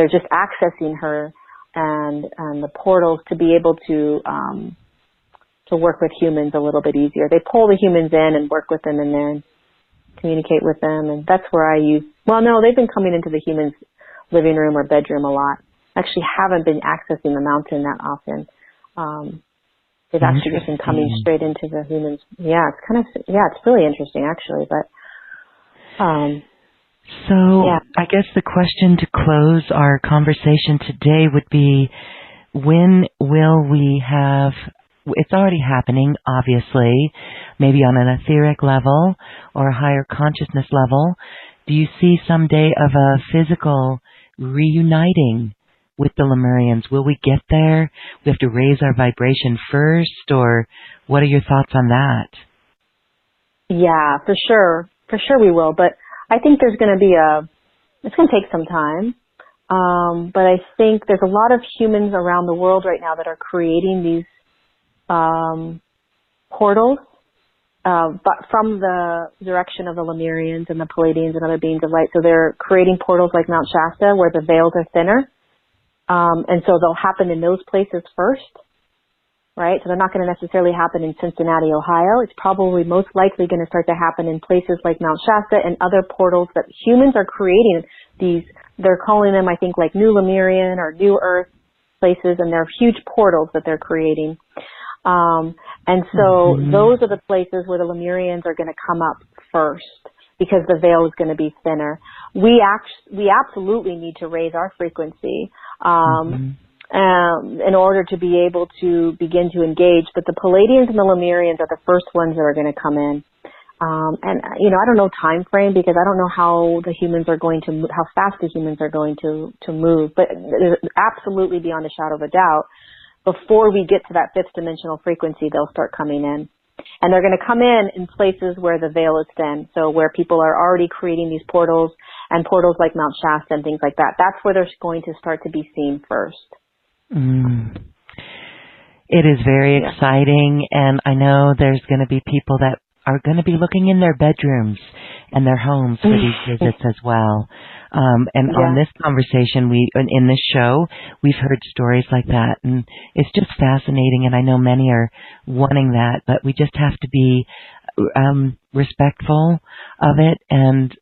just accessing her and the portals to be able to work with humans a little bit easier. They pull the humans in and work with them in there and communicate with them. And that's where they've been coming into the humans' living room or bedroom a lot. Actually haven't been accessing the mountain that often. They've actually just been coming straight into the humans. Yeah, it's really interesting actually, but
I guess the question to close our conversation today would be, when will we have, it's already happening, obviously, maybe on an etheric level or a higher consciousness level. Do you see someday of a physical reuniting with the Lemurians? Will we get there? We have to raise our vibration first, or what are your thoughts on that?
Yeah, for sure. For sure we will, but I think it's going to take some time. But I think there's a lot of humans around the world right now that are creating these portals, but from the direction of the Lemurians and the Pleiadians and other beings of light. So they're creating portals like Mount Shasta where the veils are thinner. And so they'll happen in those places first, right? So they're not going to necessarily happen in Cincinnati, Ohio. It's probably most likely going to start to happen in places like Mount Shasta and other portals that humans are creating. They're calling them, I think, like New Lemurian or New Earth places, and they're huge portals that they're creating. And so those are the places where the Lemurians are going to come up first because the veil is going to be thinner. We absolutely need to raise our frequency in order to be able to begin to engage. But the Pleiadians and the Lemurians are the first ones that are going to come in. And I don't know time frame because I don't know how the humans are going to how fast the humans are going to move. But absolutely, beyond a shadow of a doubt, before we get to that fifth dimensional frequency, they'll start coming in. And they're going to come in places where the veil is thin. So where people are already creating these portals, and portals like Mount Shasta and things like that. That's where they're going to start to be seen first.
It is very exciting, and I know there's going to be people that are going to be looking in their bedrooms and their homes for these visits as well. On this conversation, in this show, we've heard stories like that, and it's just fascinating, and I know many are wanting that, but we just have to be respectful of it and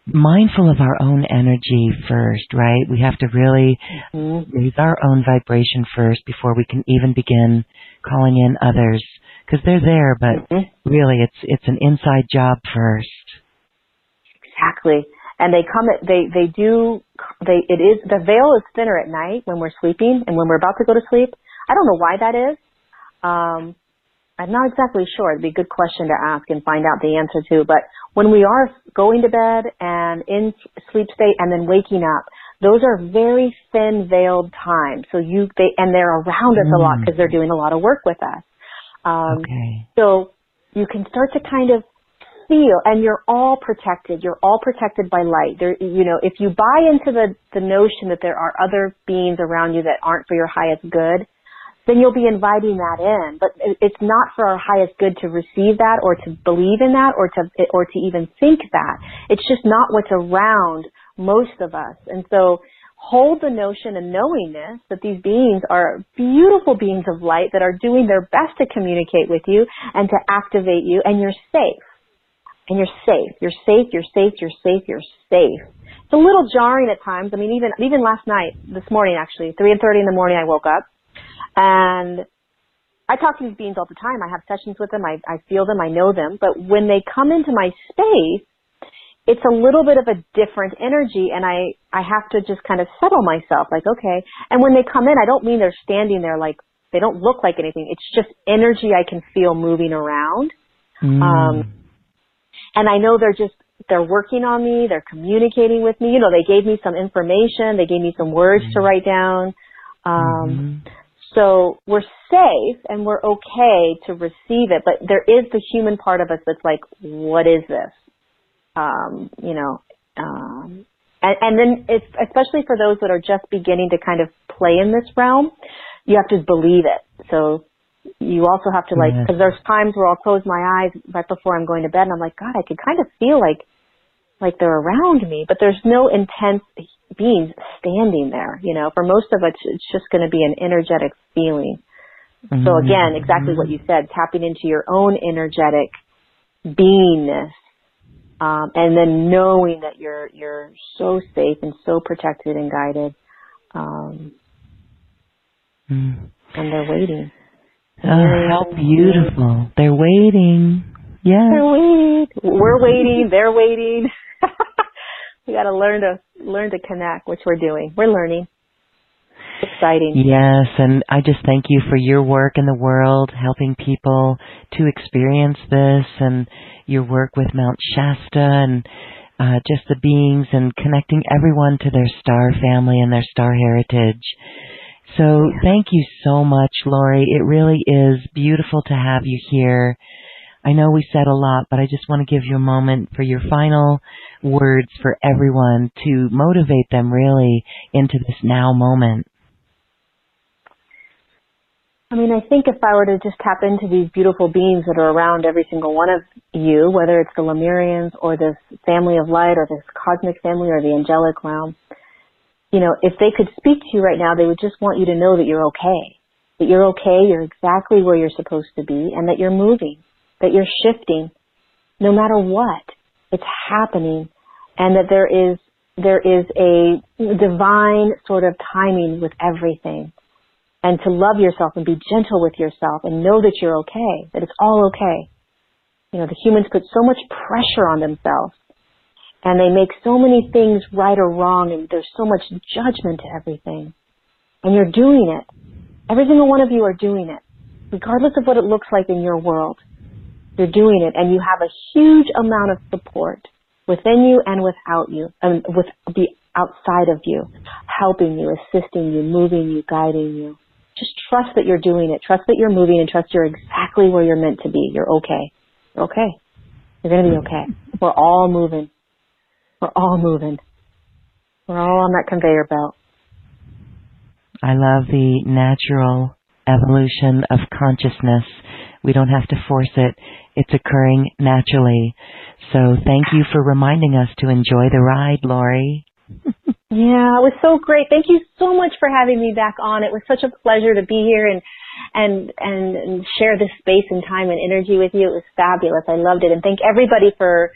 mindful of our own energy first, right? We have to really raise our own vibration first before we can even begin calling in others, because they're there, but really it's an inside job first.
Exactly. And the veil is thinner at night when we're sleeping and when we're about to go to sleep. I don't know why that is. I'm not exactly sure. It'd be a good question to ask and find out the answer to. But when we are going to bed and in sleep state and then waking up, those are very thin veiled times. So they're around us a lot because they're doing a lot of work with us. So you can start to kind of feel, and you're all protected. You're all protected by light. If you buy into the notion that there are other beings around you that aren't for your highest good, then you'll be inviting that in. But it's not for our highest good to receive that or to believe in that or to even think that. It's just not what's around most of us. And so hold the notion and knowingness that these beings are beautiful beings of light that are doing their best to communicate with you and to activate you, and you're safe. And you're safe. You're safe, you're safe, you're safe, you're safe. It's a little jarring at times. I mean, even last night, this morning actually, 3:30 in the morning I woke up, and I talk to these beings all the time. I have sessions with them. I feel them. I know them. But when they come into my space, it's a little bit of a different energy, and I have to just kind of settle myself, like, okay. And when they come in, I don't mean they're standing there like they don't look like anything. It's just energy I can feel moving around. And I know they're working on me. They're communicating with me. You know, they gave me some information. They gave me some words to write down. So we're safe and we're okay to receive it, but there is the human part of us that's like, what is this? You know, and then it's, especially for those that are just beginning to kind of play in this realm, you have to believe it. So you also have to like, because there's times where I'll close my eyes right before I'm going to bed and I'm like, God, I could kind of feel like they're around me, but there's no intense beings standing there. You know, for most of us, it's just going to be an energetic feeling. So again, exactly what you said, tapping into your own energetic beingness, and then knowing that you're so safe and so protected and guided, and they're waiting.
Oh, how beautiful! They're waiting. Yeah,
they're waiting. We're waiting. They're waiting. We got to learn to connect, which we're doing. We're learning. It's exciting.
Yes, and I just thank you for your work in the world, helping people to experience this, and your work with Mount Shasta, and just the beings, and connecting everyone to their star family and their star heritage. So thank you so much, Laurie. It really is beautiful to have you here. I know we said a lot, but I just want to give you a moment for your final words for everyone to motivate them really into this now moment.
I mean, I think if I were to just tap into these beautiful beings that are around every single one of you, whether it's the Lemurians or this family of light or this cosmic family or the angelic realm, you know, if they could speak to you right now, they would just want you to know that you're okay. That you're okay, you're exactly where you're supposed to be, and that you're moving, that you're shifting, no matter what. It's happening, and that there is a divine sort of timing with everything. And to love yourself and be gentle with yourself and know that you're okay, that it's all okay. You know, the humans put so much pressure on themselves, and they make so many things right or wrong, and there's so much judgment to everything. And you're doing it. Every single one of you are doing it, regardless of what it looks like in your world. You're doing it, and you have a huge amount of support within you and without you, and with the outside of you, helping you, assisting you, moving you, guiding you. Just trust that you're doing it. Trust that you're moving, and trust you're exactly where you're meant to be. You're okay. You're okay. You're going to be okay. We're all moving. We're all moving. We're all on that conveyor belt.
I love the natural evolution of consciousness. We don't have to force it. It's occurring naturally. So thank you for reminding us to enjoy the ride, Laurie.
Yeah, it was so great. Thank you so much for having me back on. It was such a pleasure to be here and share this space and time and energy with you. It was fabulous. I loved it. And thank everybody for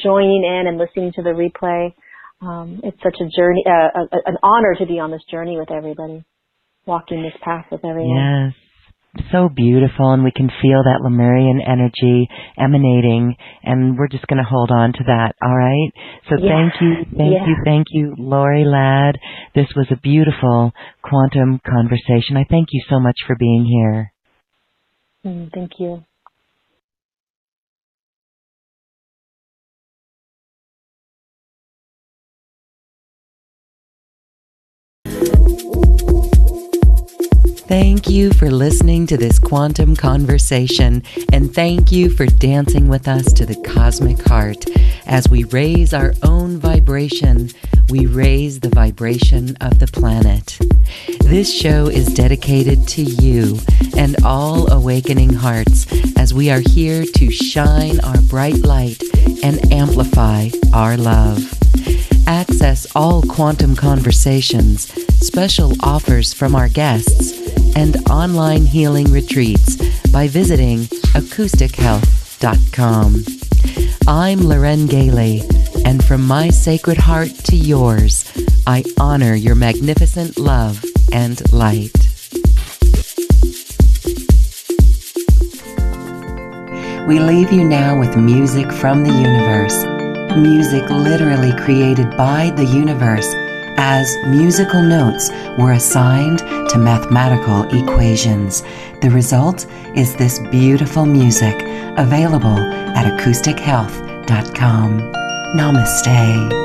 joining in and listening to the replay. It's such a journey, an honor to be on this journey with everybody, walking this path with everyone.
Yes. So beautiful, and we can feel that Lemurian energy emanating, and we're just going to hold on to that, all right? So thank you, Laurie Ladd. This was a beautiful quantum conversation. I thank you so much for being here.
Thank you.
Thank you for listening to this quantum conversation, and thank you for dancing with us to the cosmic heart. As we raise our own vibration, we raise the vibration of the planet. This show is dedicated to you and all awakening hearts, as we are here to shine our bright light and amplify our love. Access all quantum conversations, special offers from our guests, and online healing retreats by visiting acoustichealth.com. I'm Loren Gailey, and from my sacred heart to yours, I honor your magnificent love and light. We leave you now with music from the universe. Music literally created by the universe as musical notes were assigned to mathematical equations. The result is this beautiful music available at acoustichealth.com. Namaste.